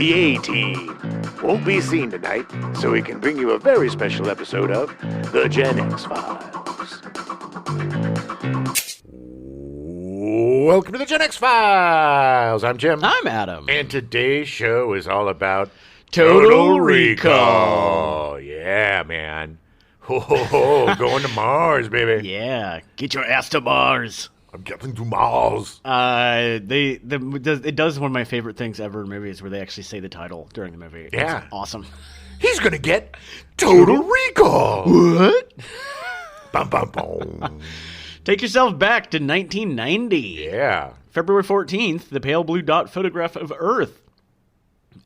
the A-Team, won't be seen tonight, so we can bring you a very special episode of The Gen X Files. Welcome to The Gen X Files. I'm Jim. I'm Adam. And today's show is all about Total Recall. Yeah, man. Oh, going to Mars, baby. Yeah, get your ass to Mars. I'm getting to Mars. It does one of my favorite things ever in movies where they actually say the title during the movie. Yeah. It's awesome. He's going to get Total Recall. What? Bum, bum, bum. Take yourself back to 1990. Yeah. February 14th, the pale blue dot photograph of Earth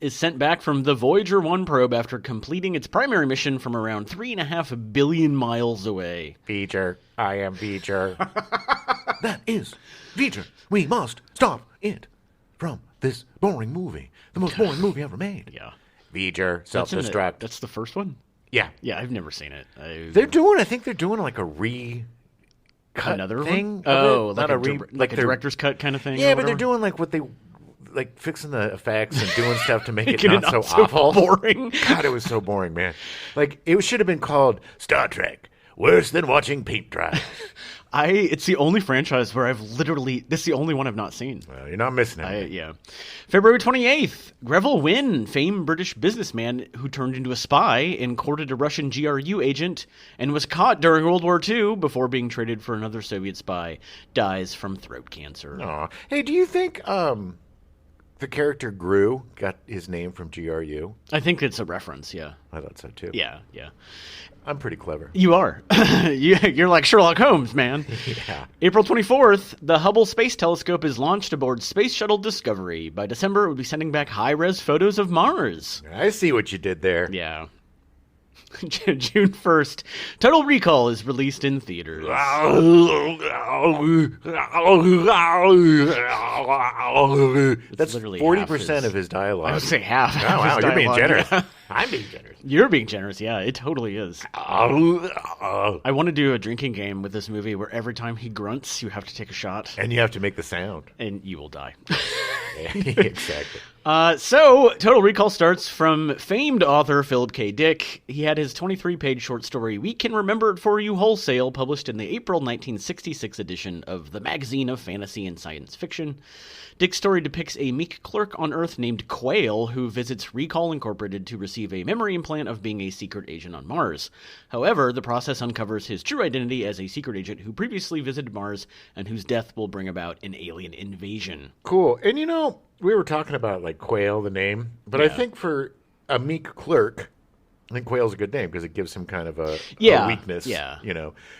is sent back from the Voyager 1 probe after completing its primary mission from around 3.5 billion miles away. Beecher. I am Beecher. That is Beecher. We must stop it from this boring movie. The most boring movie ever made. Yeah. Beecher. Self-destruct. That's the first one? Yeah. Yeah, I've never seen it. I think they're doing like a another thing. One? Oh, not like a director's cut kind of thing? Yeah, but they're doing like what they... like fixing the effects and doing stuff to make it Making not so awful. Boring. God, it was so boring, man. Like, it should have been called Star Trek. Worse than watching paint dry. It's the only franchise where this is the only one I've not seen. Well, you're not missing it. Yeah. February 28th, Greville Wynn, famed British businessman who turned into a spy and courted a Russian GRU agent and was caught during World War II before being traded for another Soviet spy, dies from throat cancer. Aw. Hey, do you think the character Gru got his name from GRU? I think it's a reference, yeah. I thought so, too. Yeah. I'm pretty clever. You are. You're like Sherlock Holmes, man. Yeah. April 24th, the Hubble Space Telescope is launched aboard Space Shuttle Discovery. By December, it would be sending back high-res photos of Mars. I see what you did there. Yeah. June 1st, Total Recall is released in theaters. That's literally 40% of his dialogue. I would say half. Oh, wow, you're being generous. Yeah. I'm being generous. You're being generous, yeah. It totally is. I want to do a drinking game with this movie where every time he grunts, you have to take a shot. And you have to make the sound. And you will die. Exactly. So, Total Recall starts from famed author Philip K. Dick. He had his 23-page short story, We Can Remember It For You Wholesale, published in the April 1966 edition of the Magazine of Fantasy and Science Fiction. Dick's story depicts a meek clerk on Earth named Quail who visits Recall Incorporated to receive a memory implant of being a secret agent on Mars. However, the process uncovers his true identity as a secret agent who previously visited Mars and whose death will bring about an alien invasion. Cool. And we were talking about like Quail, the name, but I think for a meek clerk, I think Quail's a good name because it gives him kind of a weakness. Yeah.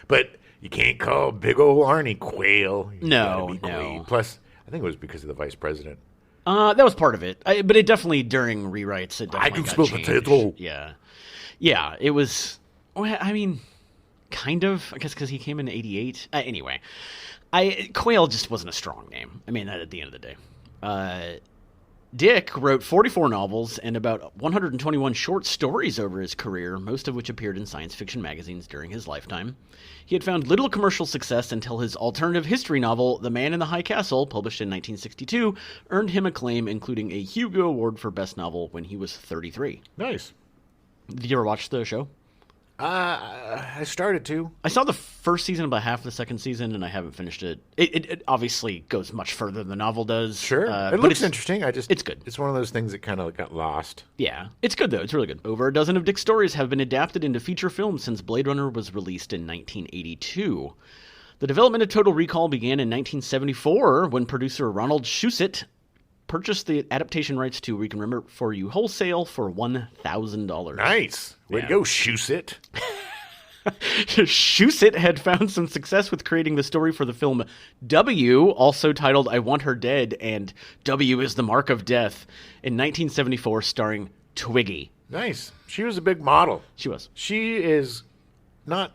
But you can't call big old Arnie Quail. No. Plus, I think it was because of the vice president. That was part of it, but it definitely during rewrites it definitely I can got spell changed. potato. Yeah. It was. I mean, kind of. I guess because he came in '88. Anyway, Quail just wasn't a strong name. I mean, at the end of the day. Dick wrote 44 novels and about 121 short stories over his career, most of which appeared in science fiction magazines during his lifetime. He had found little commercial success until his alternative history novel, The Man in the High Castle, published in 1962, earned him acclaim, including a Hugo Award for Best Novel when he was 33. Nice. Did you ever watch the show? I started to. I saw the first season, about half the second season, and I haven't finished it. It obviously goes much further than the novel does. Sure. It looks interesting. It's good. It's one of those things that kind of got lost. Yeah. It's good, though. It's really good. Over a dozen of Dick's stories have been adapted into feature films since Blade Runner was released in 1982. The development of Total Recall began in 1974 when producer Ronald Shusett purchased the adaptation rights to We Can Remember It For You wholesale for $1,000. Nice. Way to go, Shusett. Shusett had found some success with creating the story for the film W, also titled I Want Her Dead and W is the Mark of Death, in 1974, starring Twiggy. Nice. She was a big model. She was. She is not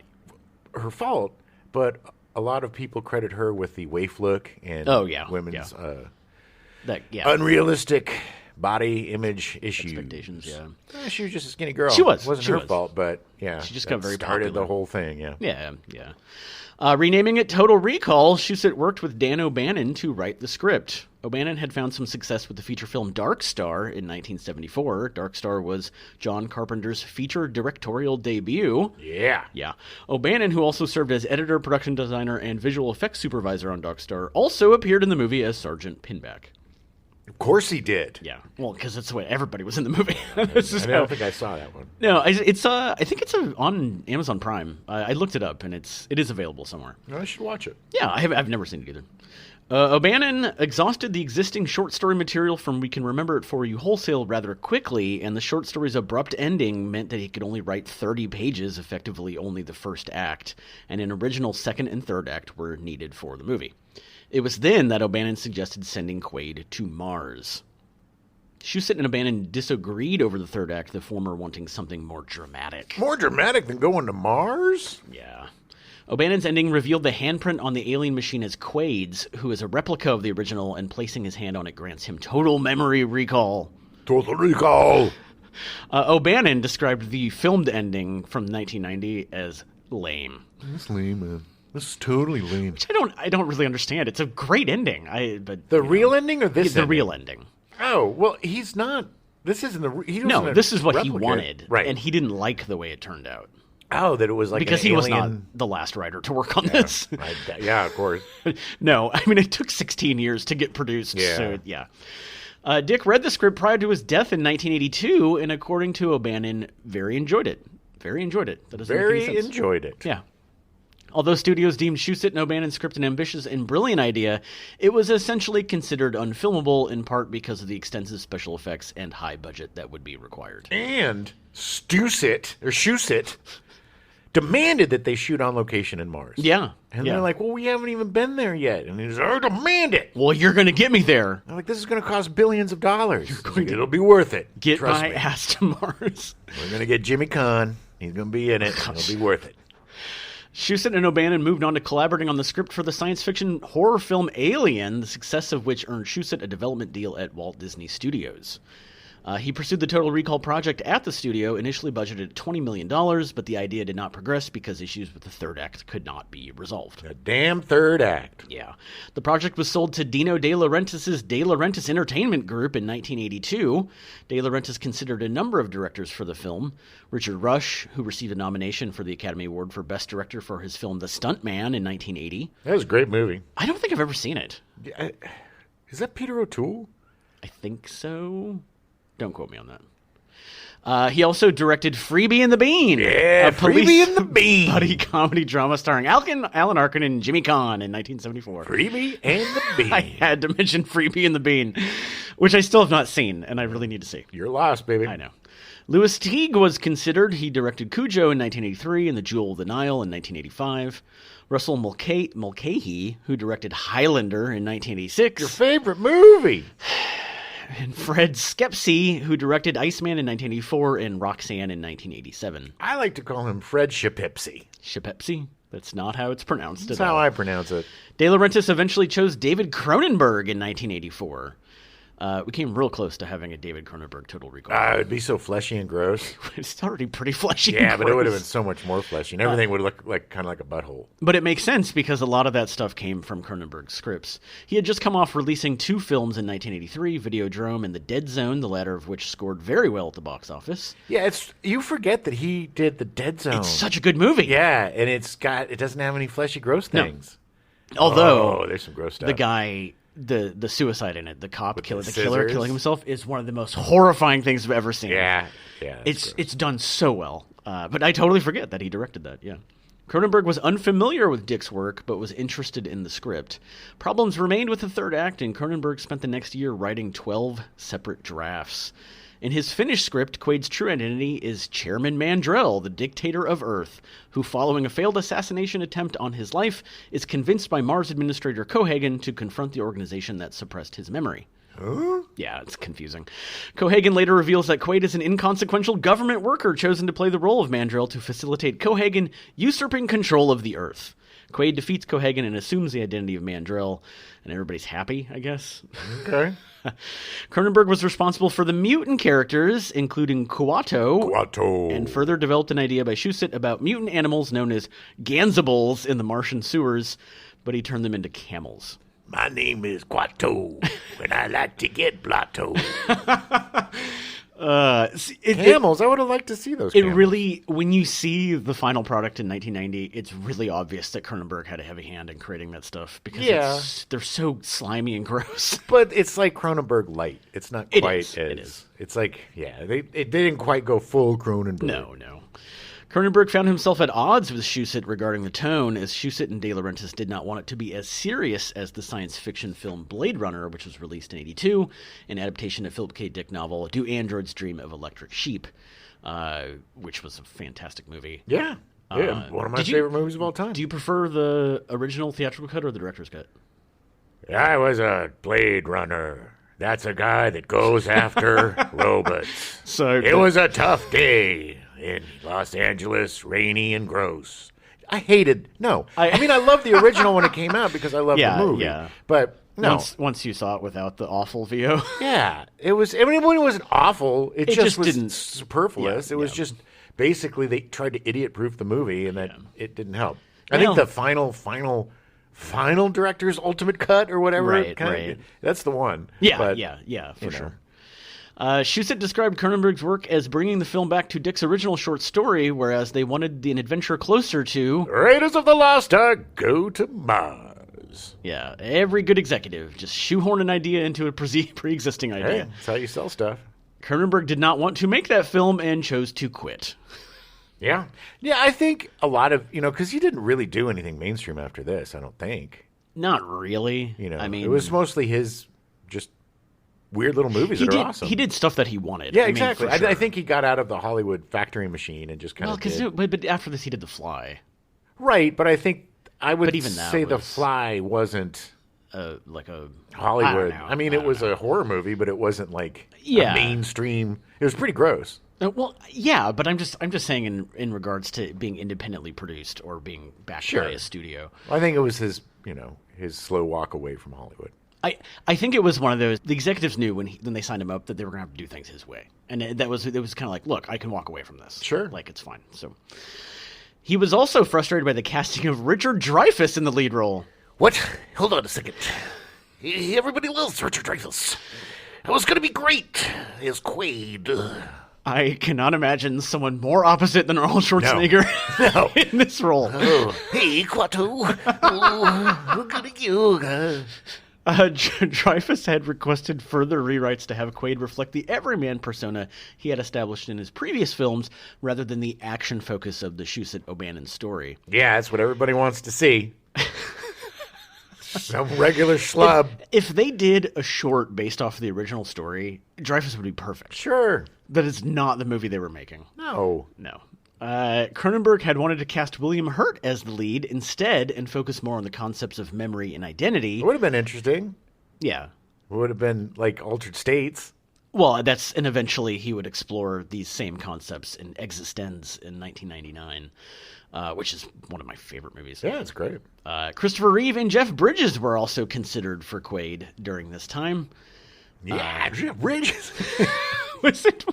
her fault, but a lot of people credit her with the waif look and women's unrealistic body image issues. Expectations, yeah. She was just a skinny girl. She was. It wasn't her fault, but yeah. She just got very started popular. The whole thing, yeah. Yeah. Renaming it Total Recall, Shusett worked with Dan O'Bannon to write the script. O'Bannon had found some success with the feature film Dark Star in 1974. Dark Star was John Carpenter's feature directorial debut. Yeah. O'Bannon, who also served as editor, production designer, and visual effects supervisor on Dark Star, also appeared in the movie as Sergeant Pinback. Of course he did. Yeah, well, because that's the way everybody was in the movie. I don't think I saw that one. No, I think it's on Amazon Prime. I looked it up, and it is available somewhere. No, I should watch it. Yeah, I've never seen it either. O'Bannon exhausted the existing short story material from We Can Remember It For You wholesale rather quickly, and the short story's abrupt ending meant that he could only write 30 pages, effectively only the first act, and an original second and third act were needed for the movie. It was then that O'Bannon suggested sending Quaid to Mars. Shusett and O'Bannon disagreed over the third act, the former wanting something more dramatic. More dramatic than going to Mars? Yeah. O'Bannon's ending revealed the handprint on the alien machine as Quaid's, who is a replica of the original, and placing his hand on it grants him total memory recall. Total recall! O'Bannon described the filmed ending from 1990 as lame. That's lame, man. This is totally lame. Which I don't really understand. It's a great ending. But the real ending or this? The real ending. Oh well, he's not. This isn't the. No, this is what replicate. He wanted, right? And he didn't like the way it turned out. Oh, that it was like because he alien... was not the last writer to work on this. Yeah, of course. No, I mean it took 16 years to get produced. Yeah. So yeah. Dick read the script prior to his death in 1982, and according to O'Bannon, very enjoyed it. That doesn't make any sense. Enjoyed it. Yeah. Although studios deemed Shusett and O'Bannon's script an ambitious and brilliant idea, it was essentially considered unfilmable, in part because of the extensive special effects and high budget that would be required. And Shusett demanded that they shoot on location in Mars. Yeah. And they're like, well, we haven't even been there yet. And he's like, I demand it. Well, you're going to get me there. They're like, this is going to cost billions of dollars. It'll be worth it. Get Trust my me. ass to Mars. We're going to get Jimmy Caan. He's going to be in it. It'll be worth it. Shusett and O'Bannon moved on to collaborating on the script for the science fiction horror film Alien, the success of which earned Shusett a development deal at Walt Disney Studios. He pursued the Total Recall project at the studio, initially budgeted at $20 million, but the idea did not progress because issues with the third act could not be resolved. The damn third act. Yeah. The project was sold to Dino De Laurentiis' De Laurentiis Entertainment Group in 1982. De Laurentiis considered a number of directors for the film. Richard Rush, who received a nomination for the Academy Award for Best Director for his film The Stuntman in 1980. That was a great movie. I don't think I've ever seen it. Is that Peter O'Toole? I think so. Don't quote me on that. He also directed Freebie and the Bean. Yeah, Freebie and the Bean. Buddy comedy drama starring Alan Arkin and Jimmy Caan in 1974. Freebie and the Bean. I had to mention Freebie and the Bean, which I still have not seen, and I really need to see. You're lost, baby. I know. Louis Teague was considered. He directed Cujo in 1983 and The Jewel of the Nile in 1985. Russell Mulcahy, who directed Highlander in 1986. Your favorite movie. And Fred Skepsey, who directed Iceman in 1984 and Roxanne in 1987. I like to call him Fred Shapepsy. Shapepsy? That's not how it's pronounced. That's how I pronounce it. De Laurentiis eventually chose David Cronenberg in 1984. We came real close to having a David Cronenberg Total Recall. It would be so fleshy and gross. It's already pretty fleshy. Yeah, and but gross. it would have been so much more fleshy, and everything would look like kind of like a butthole. But it makes sense because a lot of that stuff came from Cronenberg's scripts. He had just come off releasing 2 films in 1983, Videodrome and The Dead Zone, the latter of which scored very well at the box office. Yeah, you forget that he did The Dead Zone. It's such a good movie. Yeah, and it doesn't have any fleshy, gross things. No. Although there's some gross stuff. The guy. The suicide in it, the cop killer killing himself is one of the most horrifying things I've ever seen. Yeah, it's done so well. But I totally forget that he directed that. Yeah, Cronenberg was unfamiliar with Dick's work, but was interested in the script. Problems remained with the third act, and Cronenberg spent the next year writing 12 separate drafts. In his finished script, Quaid's true identity is Chairman Mandrell, the dictator of Earth, who, following a failed assassination attempt on his life, is convinced by Mars Administrator Cohagen to confront the organization that suppressed his memory. Huh? Yeah, it's confusing. Cohagen later reveals that Quaid is an inconsequential government worker chosen to play the role of Mandrell to facilitate Cohagen usurping control of the Earth. Quaid defeats Cohagen and assumes the identity of Mandrell, and everybody's happy, I guess. Okay. Cronenberg was responsible for the mutant characters, including Kuato, and further developed an idea by Shusett about mutant animals known as Ganzables in the Martian sewers, but he turned them into camels. My name is Kuato, and I like to get blotto. Camels, I would have liked to see those camels. It really, when you see the final product in 1990, it's really obvious that Cronenberg had a heavy hand in creating that stuff because they're so slimy and gross. But it's like Cronenberg light. It's not quite It is. It's like, they didn't quite go full Cronenberg. No. Cronenberg found himself at odds with Shusett regarding the tone, as Shusett and De Laurentiis did not want it to be as serious as the science fiction film Blade Runner, which was released in 1982, an adaptation of Philip K. Dick novel Do Androids Dream of Electric Sheep, which was a fantastic movie. Yeah, one of my favorite movies of all time. Do you prefer the original theatrical cut or the director's cut? I was a Blade Runner. That's a guy that goes after robots. So it was a tough day in Los Angeles, rainy and gross. I love the original when it came out because I love the movie. Yeah. But no. Once you saw it without the awful VO. Yeah. It was, when it wasn't awful, it just was superfluous. It was just, basically, they tried to idiot-proof the movie, and it didn't help. I think the final director's ultimate cut or whatever. Right. That's the one. Yeah, for sure. Shusett described Cronenberg's work as bringing the film back to Dick's original short story, whereas they wanted an adventure closer to Raiders of the Lost Ark Go to Mars. Yeah, every good executive just shoehorn an idea into a pre-existing idea. Hey, that's how you sell stuff. Cronenberg did not want to make that film and chose to quit. Yeah, I think a lot of, because he didn't really do anything mainstream after this, I don't think. Not really. I mean, it was mostly his just weird little movies that are awesome. He did stuff that he wanted. Yeah, exactly. Sure. I think he got out of the Hollywood factory machine and just kind of but after this he did The Fly. Right, but I think I would say The Fly wasn't like a Hollywood. I mean, it was a horror movie, but it wasn't like a mainstream. It was pretty gross. Well, yeah, but I'm just saying in regards to being independently produced or being backed by a studio. I think it was his slow walk away from Hollywood. I think it was one of those. The executives knew when they signed him up that they were going to have to do things his way, and it was kind of like, look, I can walk away from this. Sure, like it's fine. So he was also frustrated by the casting of Richard Dreyfuss in the lead role. What? Hold on a second. Everybody loves Richard Dreyfuss. It was going to be great as Quaid. I cannot imagine someone more opposite than Arnold Schwarzenegger in this role. Oh, hey, Quato. Oh, good at you. Dreyfuss had requested further rewrites to have Quaid reflect the everyman persona he had established in his previous films, rather than the action focus of the Shusett-O'Bannon story. Yeah, that's what everybody wants to see. Some regular schlub. If they did a short based off of the original story, Dreyfuss would be perfect. Sure. That is not the movie they were making. No. Cronenberg had wanted to cast William Hurt as the lead instead and focus more on the concepts of memory and identity. It would have been interesting. Yeah. It would have been like Altered States. Well, and eventually he would explore these same concepts in Existenz in 1999, which is one of my favorite movies. Yeah, it's great. Christopher Reeve and Jeff Bridges were also considered for Quaid during this time. Yeah, Jeff Bridges. Was it?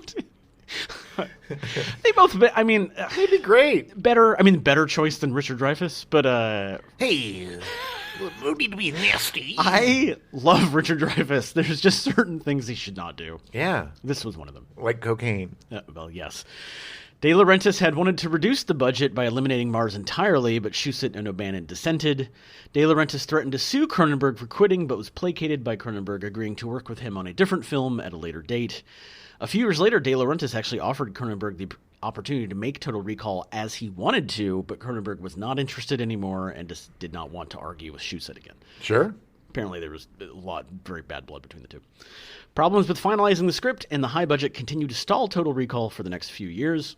They both, I mean, they'd be great. Better choice than Richard Dreyfuss, but hey, no need to be nasty. I love Richard Dreyfuss. There's just certain things he should not do. Yeah. This was one of them. Like cocaine. Well, yes. De Laurentiis had wanted to reduce the budget by eliminating Mars entirely, but Shusett and O'Bannon dissented. De Laurentiis threatened to sue Cronenberg for quitting, but was placated by Cronenberg agreeing to work with him on a different film at a later date. A few years later, De Laurentiis actually offered Cronenberg the opportunity to make Total Recall as he wanted to, but Cronenberg was not interested anymore and just did not want to argue with Shusett again. Sure. Apparently there was very bad blood between the two. Problems with finalizing the script and the high budget continued to stall Total Recall for the next few years.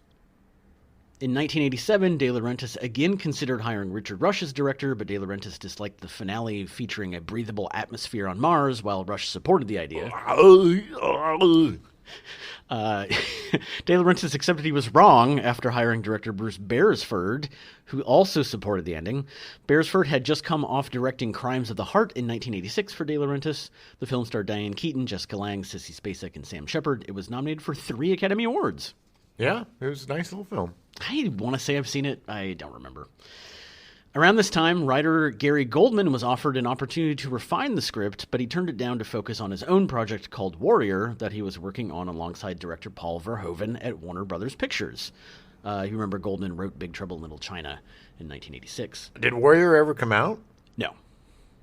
In 1987, De Laurentiis again considered hiring Richard Rush as director, but De Laurentiis disliked the finale featuring a breathable atmosphere on Mars, while Rush supported the idea. De Laurentiis accepted he was wrong after hiring director Bruce Beresford, who also supported the ending. Beresford had just come off directing Crimes of the Heart in 1986 for De Laurentiis. The film starred Diane Keaton, Jessica Lange, Sissy Spacek, and Sam Shepard. It was nominated for 3 Academy Awards. Yeah, it was a nice little film. I want to say I've seen it. I don't remember. Around this time, writer Gary Goldman was offered an opportunity to refine the script, but he turned it down to focus on his own project called Warrior that he was working on alongside director Paul Verhoeven at Warner Brothers Pictures. You remember Goldman wrote Big Trouble in Little China in 1986. Did Warrior ever come out? No.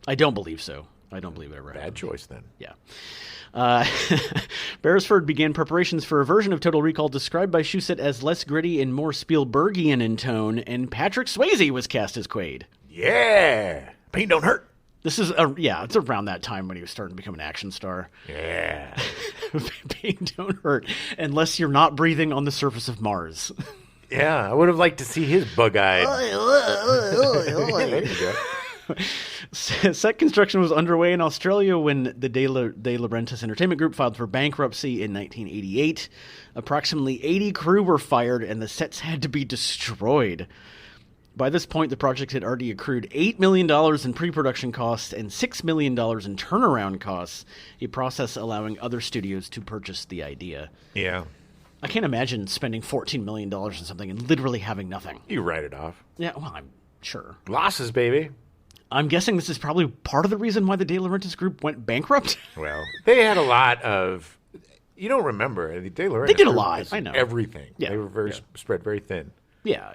I don't believe so. I don't believe it ever happened. Bad choice, then. Yeah. Beresford began preparations for a version of Total Recall described by Shusett as less gritty and more Spielbergian in tone, and Patrick Swayze was cast as Quaid. Yeah! Pain don't hurt. This is, it's around that time when he was starting to become an action star. Yeah. Pain don't hurt, unless you're not breathing on the surface of Mars. Yeah, I would have liked to see his bug-eyed. There you go. Set construction was underway in Australia when the De Laurentiis Entertainment Group filed for bankruptcy in 1988. Approximately 80 crew were fired, and the sets had to be destroyed. By this point, the project had already accrued $8 million in pre-production costs and $6 million in turnaround costs, a process allowing other studios to purchase the idea. Yeah. I can't imagine spending $14 million on something and literally having nothing. You write it off. Yeah, well, I'm sure. Losses, baby. I'm guessing this is probably part of the reason why the De Laurentiis Group went bankrupt. Well, they had a lot of... You don't remember. The De Laurentiis They did a Group lot, is I know. Everything. Yeah, They were spread very thin. Yeah.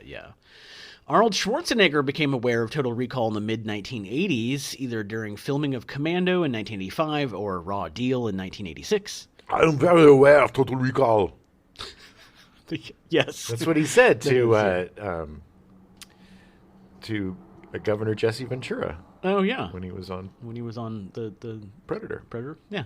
Arnold Schwarzenegger became aware of Total Recall in the mid-1980s, either during filming of Commando in 1985 or Raw Deal in 1986. I'm very aware of Total Recall. Yes. That's what he said to Governor Jesse Ventura. Oh, yeah. When he was on the Predator. Yeah.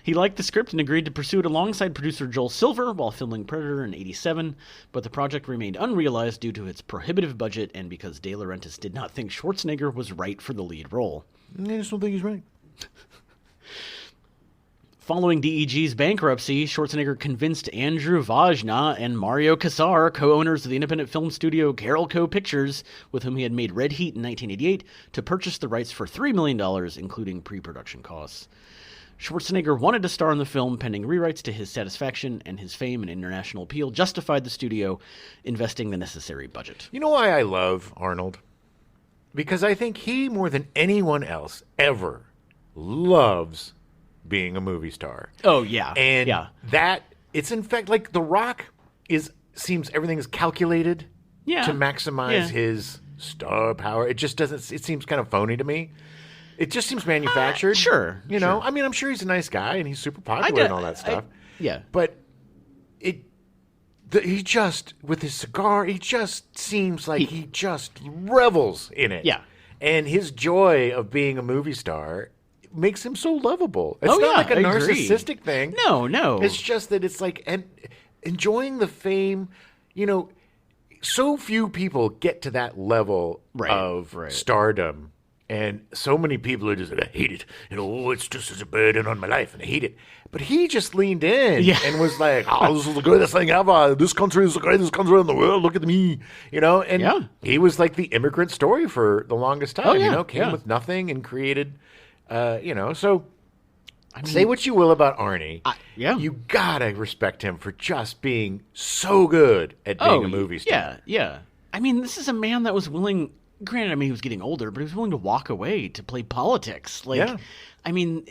He liked the script and agreed to pursue it alongside producer Joel Silver while filming Predator in 1987, but the project remained unrealized due to its prohibitive budget and because De Laurentiis did not think Schwarzenegger was right for the lead role. I just don't think he's right. Following DEG's bankruptcy, Schwarzenegger convinced Andrew Vajna and Mario Kassar, co-owners of the independent film studio Carol Co. Pictures, with whom he had made Red Heat in 1988, to purchase the rights for $3 million, including pre-production costs. Schwarzenegger wanted to star in the film pending rewrites to his satisfaction, and his fame and international appeal justified the studio investing the necessary budget. You know why I love Arnold? Because I think he, more than anyone else ever, loves being a movie star. Oh, yeah. And that, it's in fact, like The Rock seems everything is calculated to maximize his star power. It just doesn't, it seems kind of phony to me. It just seems manufactured. Sure. You know, I mean, I'm sure he's a nice guy and he's super popular and all that stuff. But he just, with his cigar, he just seems like he just revels in it. Yeah. And his joy of being a movie star makes him so lovable. It's not like a narcissistic thing. No. It's just that it's like, and enjoying the fame, you know, so few people get to that level of stardom. And so many people are just like, I hate it. You know, it's just such a burden on my life, and I hate it. But he just leaned in and was like, oh, this is the greatest thing ever. This country is the greatest country in the world. Look at me. You know, and he was like the immigrant story for the longest time. You know, came with nothing and created, you know. So I mean, say what you will about Arnie. You got to respect him for just being so good at being a movie star. Yeah. I mean, this is a man that was willing... Granted, I mean, he was getting older, but he was willing to walk away to play politics. Like, I mean,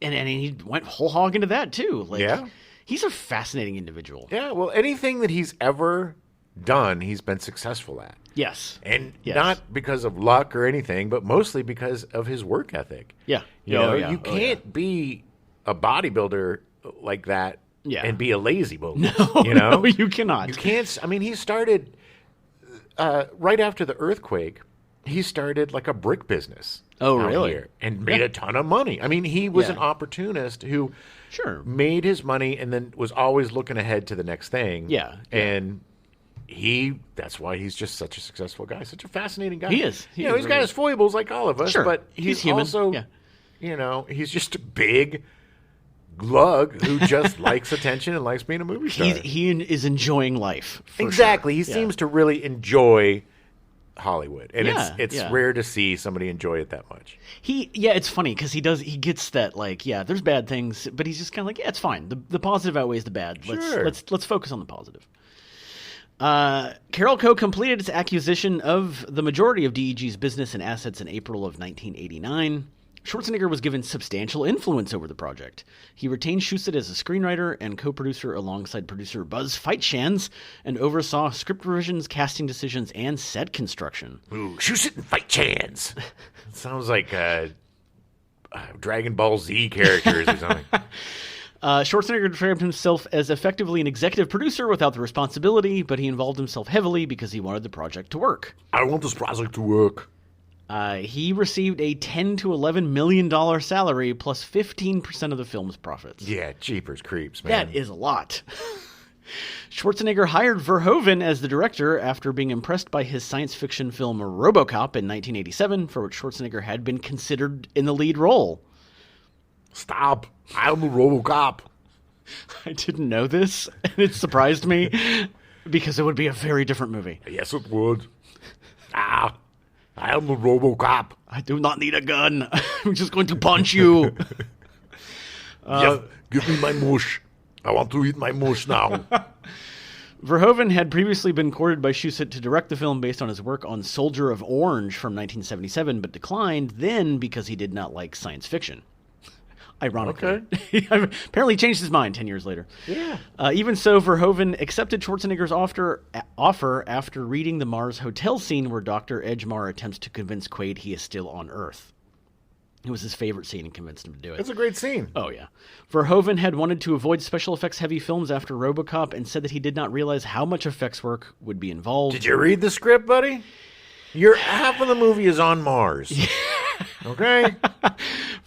and he went whole hog into that, too. Like, he's a fascinating individual. Yeah, well, anything that he's ever done, he's been successful at. Yes. And not because of luck or anything, but mostly because of his work ethic. Yeah. You know, you can't be a bodybuilder like that and be a lazy boy. No, you know? No, you cannot. You can't. I mean, he started right after the earthquake. He started like a brick business. Oh, really? Here and made a ton of money. I mean, he was an opportunist who made his money and then was always looking ahead to the next thing. Yeah. And that's why he's just such a successful guy, such a fascinating guy. He is. You know, he's got his foibles like all of us, but he's human. also, you know, he's just a big, glug who just likes attention and likes being a movie star. He is enjoying life. Exactly. Sure. He seems to really enjoy Hollywood, and it's rare to see somebody enjoy it that much. It's funny because he gets that, like, there's bad things, but he's just kind of like, it's fine. The positive outweighs the bad. Sure. Let's focus on the positive. Carol Co. completed its acquisition of the majority of DEG's business and assets in April of 1989. Schwarzenegger was given substantial influence over the project. He retained Shusett as a screenwriter and co-producer alongside producer Buzz Feitshans, and oversaw script revisions, casting decisions, and set construction. Ooh, Shusett and Feitshans. Sounds like Dragon Ball Z characters or something. Schwarzenegger described himself as effectively an executive producer without the responsibility, but he involved himself heavily because he wanted the project to work. I want this project to work. He received a $10 to $11 million salary plus 15% of the film's profits. Yeah, jeepers creeps, man. That is a lot. Schwarzenegger hired Verhoeven as the director after being impressed by his science fiction film RoboCop in 1987, for which Schwarzenegger had been considered in the lead role. Stop. I'm a RoboCop. I didn't know this, and it surprised me because it would be a very different movie. Yes, it would. I am a RoboCop. I do not need a gun. I'm just going to punch you. Yes, give me my mush. I want to eat my mush now. Verhoeven had previously been courted by Shusett to direct the film based on his work on Soldier of Orange from 1977, but declined then because he did not like science fiction. Ironically. Okay. He apparently changed his mind 10 years later. Yeah. Even so, Verhoeven accepted Schwarzenegger's offer after reading the Mars hotel scene where Dr. Edgemar attempts to convince Quaid he is still on Earth. It was his favorite scene and convinced him to do it. It's a great scene. Oh, yeah. Verhoeven had wanted to avoid special effects-heavy films after RoboCop and said that he did not realize how much effects work would be involved. Did you read the script, buddy? Half of the movie is on Mars. Okay?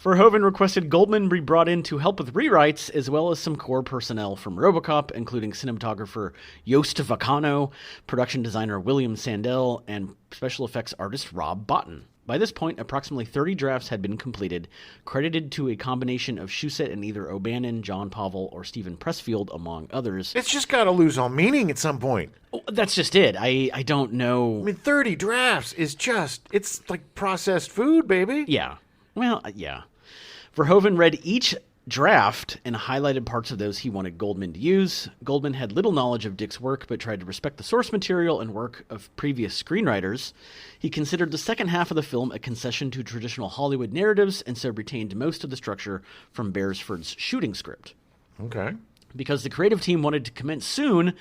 Verhoeven requested Goldman be brought in to help with rewrites, as well as some core personnel from RoboCop, including cinematographer Joost Vacano, production designer William Sandell, and special effects artist Rob Bottin. By this point, approximately 30 drafts had been completed, credited to a combination of Shusett and either O'Bannon, John Pavel, or Stephen Pressfield, among others. It's just got to lose all meaning at some point. That's just it. I don't know. I mean, 30 drafts is it's like processed food, baby. Yeah. Well, yeah. Verhoeven read each draft and highlighted parts of those he wanted Goldman to use. Goldman had little knowledge of Dick's work, but tried to respect the source material and work of previous screenwriters. He considered the second half of the film a concession to traditional Hollywood narratives, and so retained most of the structure from Beresford's shooting script. Okay. Because the creative team wanted to commence soon,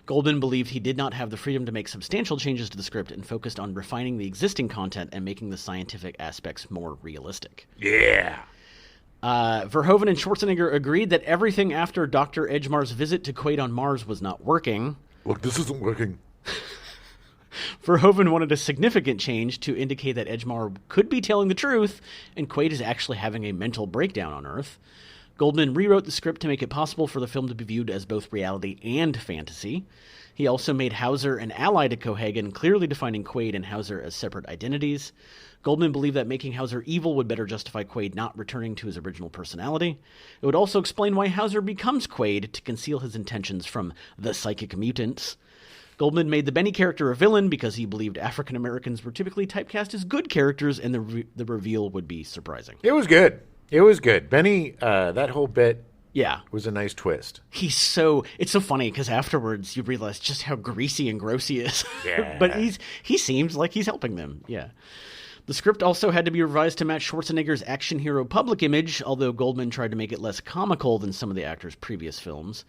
Goldman believed he did not have the freedom to make substantial changes to the script and focused on refining the existing content and making the scientific aspects more realistic. Yeah. Verhoeven and Schwarzenegger agreed that everything after Dr. Edgemar's visit to Quaid on Mars was not working. Look, this isn't working. Verhoeven wanted a significant change to indicate that Edgemar could be telling the truth, and Quaid is actually having a mental breakdown on Earth. Goldman rewrote the script to make it possible for the film to be viewed as both reality and fantasy. He also made Hauser an ally to Cohagen, clearly defining Quaid and Hauser as separate identities. Goldman believed that making Hauser evil would better justify Quaid not returning to his original personality. It would also explain why Hauser becomes Quaid to conceal his intentions from the psychic mutants. Goldman made the Benny character a villain because he believed African Americans were typically typecast as good characters, and the reveal would be surprising. It was good. It was good. Benny, that whole bit was a nice twist. It's so funny because afterwards you realize just how greasy and gross he is. Yeah. But he seems like he's helping them. Yeah. The script also had to be revised to match Schwarzenegger's action hero public image, although Goldman tried to make it less comical than some of the actor's previous films.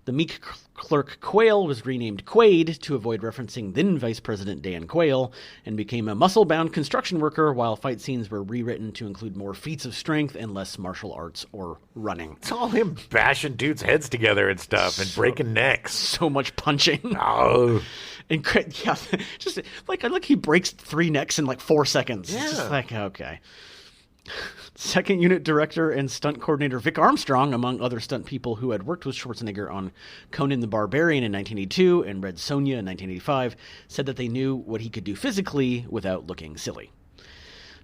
The meek clerk Quayle was renamed Quaid to avoid referencing then Vice President Dan Quayle, and became a muscle-bound construction worker, while fight scenes were rewritten to include more feats of strength and less martial arts or running. It's all him bashing dudes' heads together and stuff and breaking necks. So much punching. Oh. And just like he breaks 3 necks in like 4 seconds. Yeah. It's just like, okay. Second unit director and stunt coordinator Vic Armstrong, among other stunt people who had worked with Schwarzenegger on Conan the Barbarian in 1982 and Red Sonja in 1985, said that they knew what he could do physically without looking silly.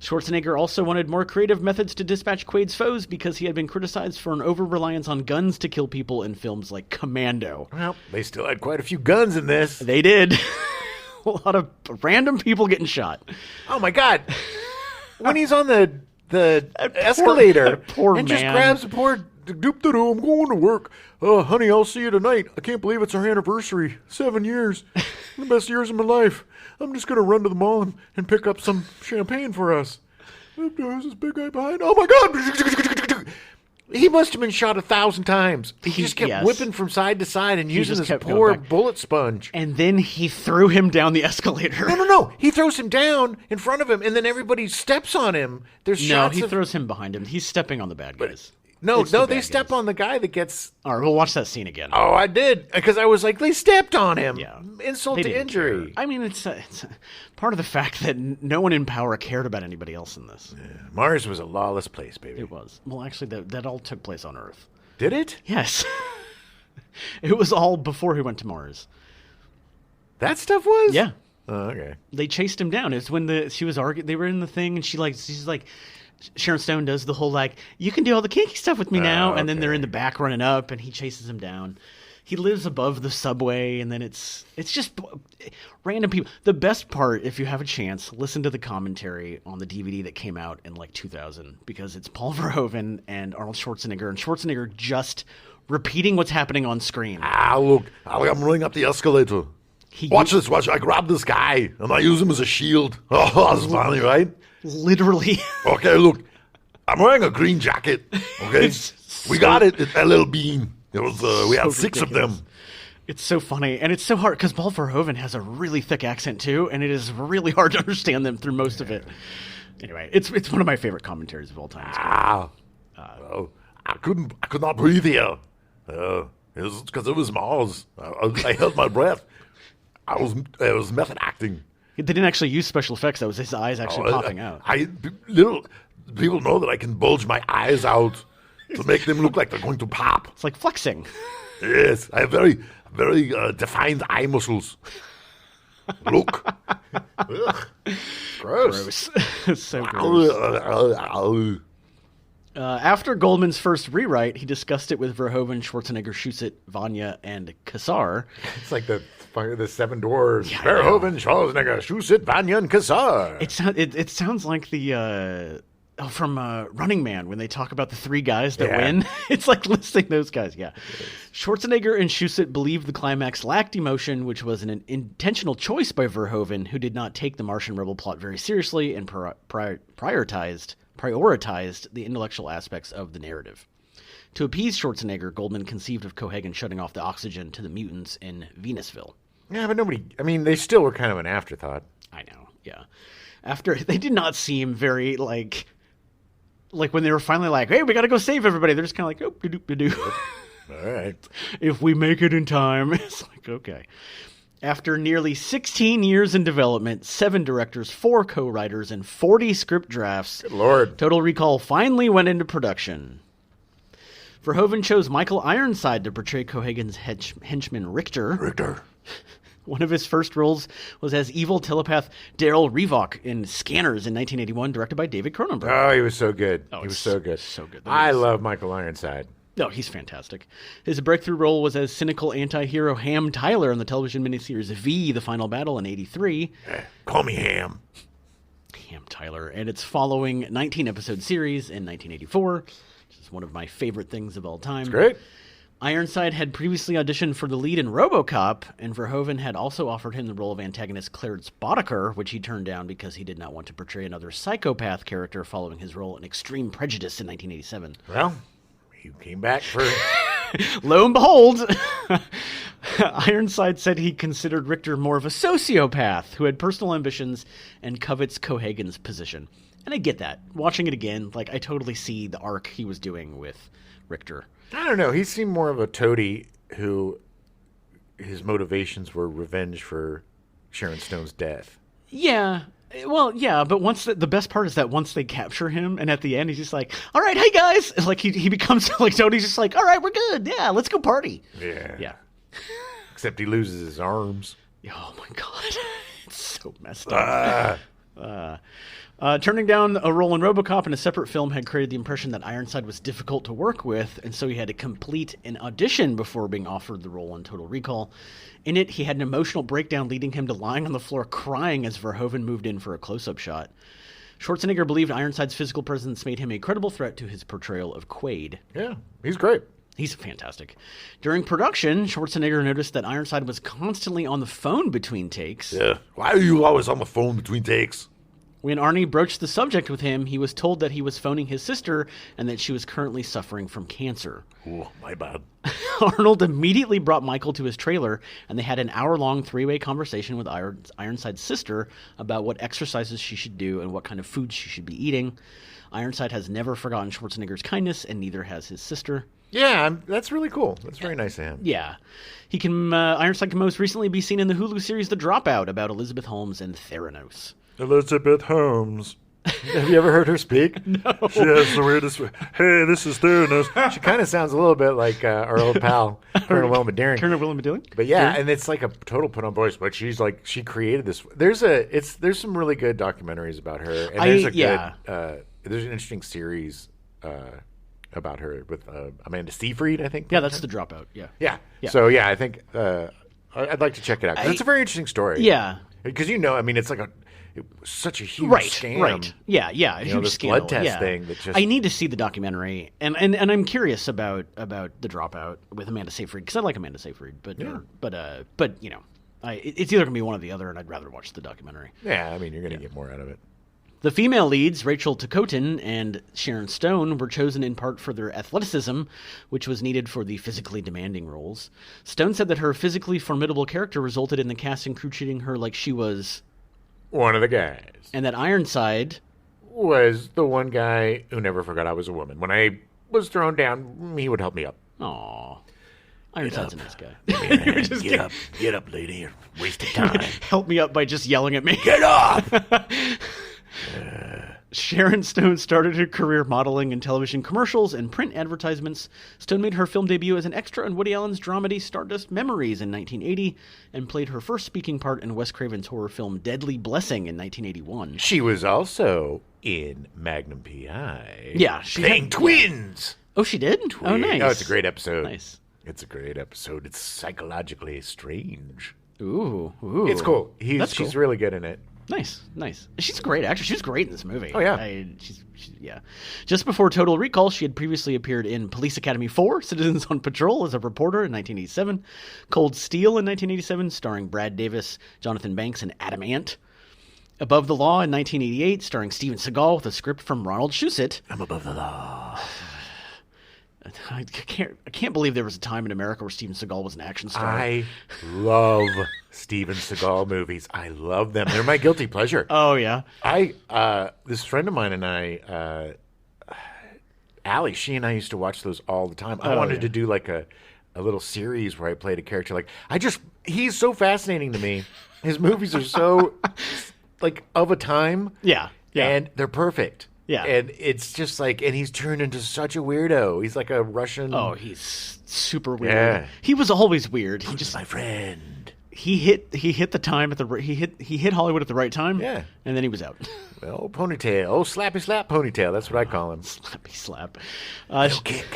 Schwarzenegger also wanted more creative methods to dispatch Quaid's foes because he had been criticized for an over-reliance on guns to kill people in films like Commando. Well, they still had quite a few guns in this. They did. A lot of random people getting shot. Oh, my God. When he's on the escalator poor and man. just grabs the poor doop-de-doo, I'm going to work. Oh, honey, I'll see you tonight. I can't believe it's our anniversary. 7 years. The best years of my life. I'm just going to run to the mall and pick up some champagne for us. There's this big guy behind. Oh, my God. He must have been shot 1,000 times. He just kept whipping from side to side and using this poor bullet sponge. And then he threw him down the escalator. No. He throws him down in front of him, and then everybody steps on him. He throws him behind him. He's stepping on the bad guys. No, they step on the guy that gets... All right, we'll watch that scene again. Oh, I did, because I was like, they stepped on him. Yeah. Insult to injury. Care. I mean, it's part of the fact that no one in power cared about anybody else in this. Yeah. Mars was a lawless place, baby. It was. Well, actually, that all took place on Earth. Did it? Yes. It was all before he went to Mars. That stuff was? Yeah. Oh, okay. They chased him down. It's when she was arguing. They were in the thing, and she's like... Sharon Stone does the whole, you can do all the kinky stuff with me now. Okay. And then they're in the back running up, and he chases him down. He lives above the subway, and then it's just random people. The best part, if you have a chance, listen to the commentary on the DVD that came out in 2000, because it's Paul Verhoeven and Arnold Schwarzenegger, and Schwarzenegger just repeating what's happening on screen. Look, I'm running up the escalator. Watch this. I grab this guy, and I use him as a shield. Oh, that's funny, right? Literally. Okay, look, I'm wearing a green jacket. Okay, we got it at Little Bean. It was we had 6 of them. It's so funny, and it's so hard because Paul Verhoeven has a really thick accent too, and it is really hard to understand them through most of it. Anyway, it's one of my favorite commentaries of all time. I could not breathe here. It was because it was Mars. I held my breath. It was method acting. They didn't actually use special effects. That was his eyes actually popping out. Little people know that I can bulge my eyes out to make them look like they're going to pop. It's like flexing. Yes, I have very, very defined eye muscles. Look. Gross. So gross. After Goldman's first rewrite, he discussed it with Verhoeven, Schwarzenegger, Shusett, Vanya, and Kassar. It's like the 7 dwarves. Yeah, Verhoeven, Schwarzenegger, Shusett, Vanya, and Kassar. It sounds like the from Running Man when they talk about the 3 guys that win. It's like listing those guys. Yeah. Schwarzenegger and Shusett believed the climax lacked emotion, which was an intentional choice by Verhoeven, who did not take the Martian rebel plot very seriously and prioritized the intellectual aspects of the narrative. To appease Schwarzenegger, Goldman conceived of Cohaagen shutting off the oxygen to the mutants in Venusville. Yeah, but they still were kind of an afterthought. I know, yeah. They did not seem very, like when they were finally like, hey, we gotta go save everybody, they're just kind of like, oh, do-do-do-do. All right. If we make it in time. It's like, okay. After nearly 16 years in development, 7 directors, 4 co-writers, and 40 script drafts, good Lord, Total Recall finally went into production. Verhoeven chose Michael Ironside to portray Cohaagen's henchman Richter. One of his first roles was as evil telepath Daryl Revok in Scanners in 1981, directed by David Cronenberg. Oh, he was so good. He was so good. So good. I love Michael Ironside. Oh, he's fantastic. His breakthrough role was as cynical anti-hero Ham Tyler in the television miniseries V, The Final Battle in 1983. Call me Ham. Ham Tyler. And its following 19-episode series in 1984, which is one of my favorite things of all time. It's great. Ironside had previously auditioned for the lead in RoboCop, and Verhoeven had also offered him the role of antagonist Clarence Boddicker, which he turned down because he did not want to portray another psychopath character following his role in Extreme Prejudice in 1987. Well, he came back for... Lo and behold, Ironside said he considered Richter more of a sociopath who had personal ambitions and covets Cohaagen's position. And I get that. Watching it again, I totally see the arc he was doing with Richter. I don't know. He seemed more of a toady who his motivations were revenge for Sharon Stone's death. Yeah. Well, yeah, but once the best part is that once they capture him, and at the end he's just like, "All right, hey guys," and he becomes like Toadie's just like, "All right, we're good. Yeah, let's go party." Yeah. Except he loses his arms. Oh my god, it's so messed up. Turning down a role in RoboCop in a separate film had created the impression that Ironside was difficult to work with, and so he had to complete an audition before being offered the role in Total Recall. In it, he had an emotional breakdown leading him to lying on the floor crying as Verhoeven moved in for a close-up shot. Schwarzenegger believed Ironside's physical presence made him a credible threat to his portrayal of Quaid. Yeah, he's great. He's fantastic. During production, Schwarzenegger noticed that Ironside was constantly on the phone between takes. Yeah, why are you always on the phone between takes? When Arnie broached the subject with him, he was told that he was phoning his sister and that she was currently suffering from cancer. Oh, my bad. Arnold immediately brought Michael to his trailer, and they had an hour-long three-way conversation with Ironside's sister about what exercises she should do and what kind of food she should be eating. Ironside has never forgotten Schwarzenegger's kindness, and neither has his sister. Yeah, that's really cool. That's very nice of him. Yeah. Ironside can most recently be seen in the Hulu series The Dropout about Elizabeth Holmes and Theranos. Elizabeth Holmes. Have you ever heard her speak? No. She has the weirdest way. Hey, this is Theranos. She kind of sounds a little bit like our old pal, Colonel Wilma Deering. Colonel Wilma Deering? But yeah, and it's like a total put-on voice. But she's like, she created this. There's some really good documentaries about her. And there's an interesting series about her with Amanda Seyfried, I think. Yeah, that's The Dropout. Yeah. So yeah, I think I'd like to check it out. It's a very interesting story. Yeah. Because it's like such a huge scam. Right. Yeah. A huge this scandal. blood test thing that just... I need to see the documentary, and I'm curious about The Dropout with Amanda Seyfried, because I like Amanda Seyfried, but it's either gonna be one or the other, and I'd rather watch the documentary. Yeah, I mean, you're gonna get more out of it. The female leads, Rachel Ticotin and Sharon Stone, were chosen in part for their athleticism, which was needed for the physically demanding roles. Stone said that her physically formidable character resulted in the cast and crew treating her like she was one of the guys. And that Ironside was the one guy who never forgot I was a woman. When I was thrown down, he would help me up. Aww. Ironside's a nice guy. Man, get up, lady. You're wasting time. Help me up by just yelling at me. Get up! Sharon Stone started her career modeling in television commercials and print advertisements. Stone made her film debut as an extra in Woody Allen's dramedy Stardust Memories in 1980 and played her first speaking part in Wes Craven's horror film Deadly Blessing in 1981. She was also in Magnum P.I. Yeah. Playing twins! Oh, she did? Twins. Oh, nice. Oh, it's a great episode. Nice. It's a great episode. It's psychologically strange. Ooh. It's cool. She's cool. Really good in it. Nice. She's great, actually. She was great in this movie. Oh, yeah. Yeah. Just before Total Recall, she had previously appeared in Police Academy 4, Citizens on Patrol as a reporter in 1987, Cold Steel in 1987, starring Brad Davis, Jonathan Banks, and Adam Ant. Above the Law in 1988, starring Steven Seagal with a script from Ronald Shusett. I'm above the law. I can't believe there was a time in America where Steven Seagal was an action star. I love Steven Seagal movies. I love them. They're my guilty pleasure. Oh, yeah. This friend of mine and I, Allie, she and I used to watch those all the time. I wanted to do like a little series where I played a character. He's so fascinating to me. His movies are so like of a time. Yeah. And they're perfect. Yeah. And it's just and he's turned into such a weirdo. He's like a Russian. Oh, he's super weird. Yeah. He was always weird. He just my friend. He hit the time he hit Hollywood at the right time. Yeah. And then he was out. Well, ponytail. Oh, slappy slap ponytail. That's what I call him. Slappy slap. No kick.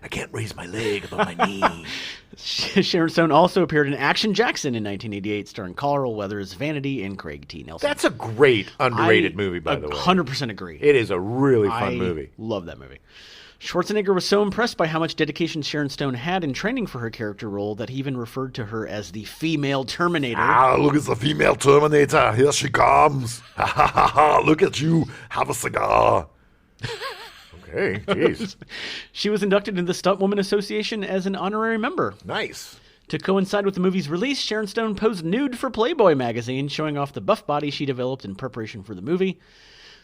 I can't raise my leg above my knee. Sharon Stone also appeared in Action Jackson in 1988, starring Carl Weathers, Vanity, and Craig T. Nelson. That's a great underrated movie, by the way. 100% agree. It is a really fun movie. Love that movie. Schwarzenegger was so impressed by how much dedication Sharon Stone had in training for her character role that he even referred to her as the female Terminator. Look, it's the female Terminator. Here she comes. Look at you. Have a cigar. Okay, jeez. She was inducted into the Stuntwoman Association as an honorary member. Nice. To coincide with the movie's release, Sharon Stone posed nude for Playboy magazine, showing off the buff body she developed in preparation for the movie.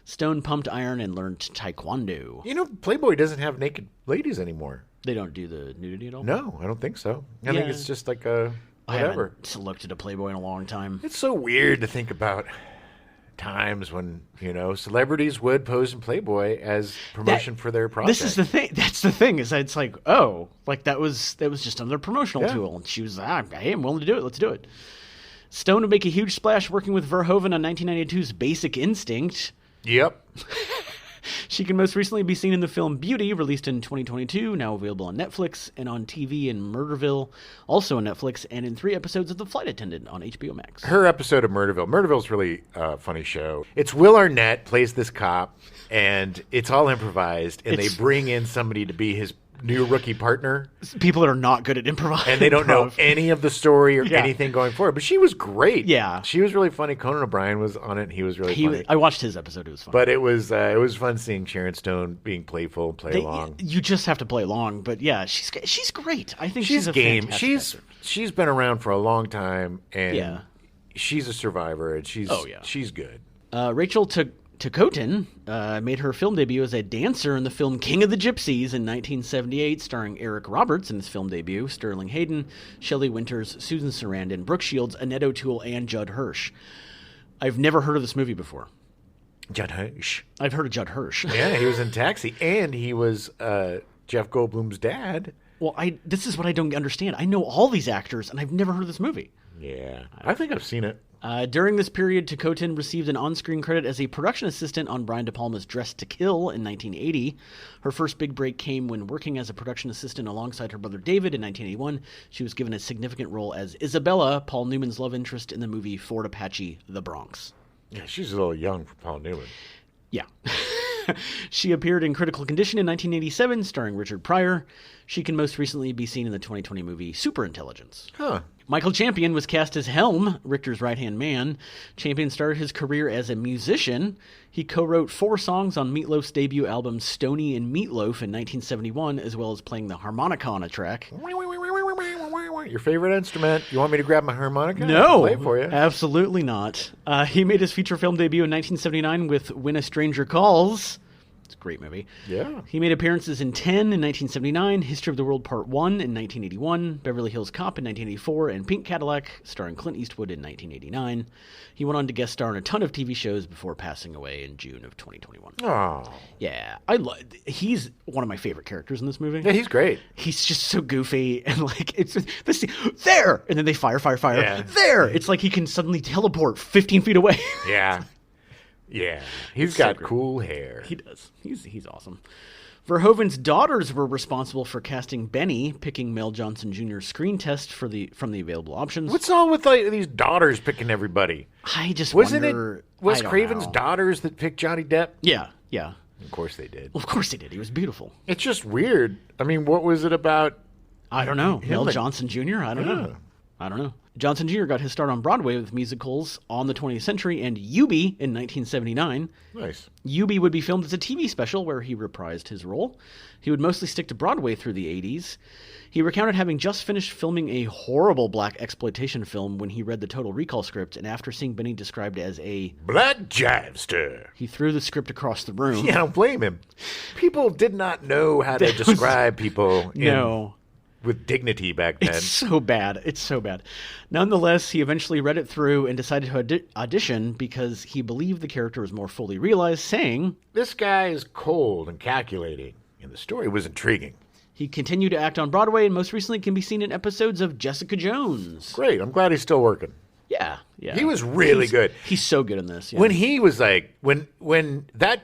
Stone pumped iron and learned taekwondo. You know, Playboy doesn't have naked ladies anymore. They don't do the nudity at all? No, I don't think so. I think it's just like a whatever. I haven't looked at a Playboy in a long time. It's so weird to think about times when, celebrities would pose in Playboy as promotion for their project. This is the thing. That's the thing. Is that it's like, oh, like that was just another promotional tool. And she was, hey, I'm willing to do it. Let's do it. Stone would make a huge splash working with Verhoeven on 1992's Basic Instinct. Yep. She can most recently be seen in the film Beauty, released in 2022, now available on Netflix, and on TV in Murderville, also on Netflix, and in 3 episodes of The Flight Attendant on HBO Max. Her episode of Murderville. Murderville's really a funny show. It's Will Arnett plays this cop, and it's all improvised, and they bring in somebody to be his new rookie partner. People that are not good at improvising. And they don't know any of the story or anything going forward. But she was great. Yeah. She was really funny. Conan O'Brien was on it. He was really funny. I watched his episode. It was fun. But it was fun seeing Sharon Stone being playful and play along. You just have to play along. But yeah, she's great. I think she's a game. Fantastic actor. She's been around for a long time. And she's a survivor. And she's good. Rachel Ticotin made her film debut as a dancer in the film King of the Gypsies in 1978, starring Eric Roberts in his film debut, Sterling Hayden, Shelley Winters, Susan Sarandon, Brooke Shields, Annette O'Toole, and Judd Hirsch. I've never heard of this movie before. Judd Hirsch. I've heard of Judd Hirsch. Yeah, he was in Taxi, and he was Jeff Goldblum's dad. Well, this is what I don't understand. I know all these actors, and I've never heard of this movie. Yeah, I think I've seen it. During this period, Ticotin received an on-screen credit as a production assistant on Brian De Palma's Dressed to Kill in 1980. Her first big break came when working as a production assistant alongside her brother David in 1981. She was given a significant role as Isabella, Paul Newman's love interest in the movie Fort Apache, The Bronx. Yeah, she's a little young for Paul Newman. Yeah. She appeared in Critical Condition in 1987, starring Richard Pryor. She can most recently be seen in the 2020 movie Superintelligence. Huh. Michael Champion was cast as Helm, Richter's right-hand man. Champion started his career as a musician. He co-wrote 4 songs on Meatloaf's debut album Stoney and Meatloaf in 1971, as well as playing the harmonica on a track. Your favorite instrument? You want me to grab my harmonica? No, play it for you. Absolutely not. He made his feature film debut in 1979 with When a Stranger Calls. It's a great movie. Yeah. He made appearances in 10 in 1979, History of the World Part 1 in 1981, Beverly Hills Cop in 1984, and Pink Cadillac, starring Clint Eastwood in 1989. He went on to guest star in a ton of TV shows before passing away in June of 2021. Oh. Yeah. He's one of my favorite characters in this movie. Yeah, he's great. He's just so goofy, and it's this there, and then they fire. Yeah. There. It's like he can suddenly teleport 15 feet away. Yeah. Yeah, he's got cool hair. He does. He's awesome. Verhoeven's daughters were responsible for casting Benny, picking Mel Johnson Jr.'s screen test from the available options. What's all with these daughters picking everybody? I just wasn't wonder. It Wes Craven's daughters that picked Johnny Depp? Yeah. Of course they did. Well, of course they did. He was beautiful. It's just weird. I mean, what was it about? I don't know. Mel Johnson Jr. I don't know. Johnson Jr. got his start on Broadway with musicals On the 20th Century and Eubie in 1979. Nice. Eubie would be filmed as a TV special where he reprised his role. He would mostly stick to Broadway through the 80s. He recounted having just finished filming a horrible black exploitation film when he read the Total Recall script, and after seeing Benny described as a black jivester, he threw the script across the room. Yeah, I don't blame him. People did not know how to describe people. With dignity back then. It's so bad. Nonetheless, he eventually read it through and decided to audition because he believed the character was more fully realized, saying, "This guy is cold and calculating," and the story was intriguing. He continued to act on Broadway and most recently can be seen in episodes of Jessica Jones. Great. I'm glad he's still working. Yeah. He was really good. He's so good in this. Yeah. When he was when that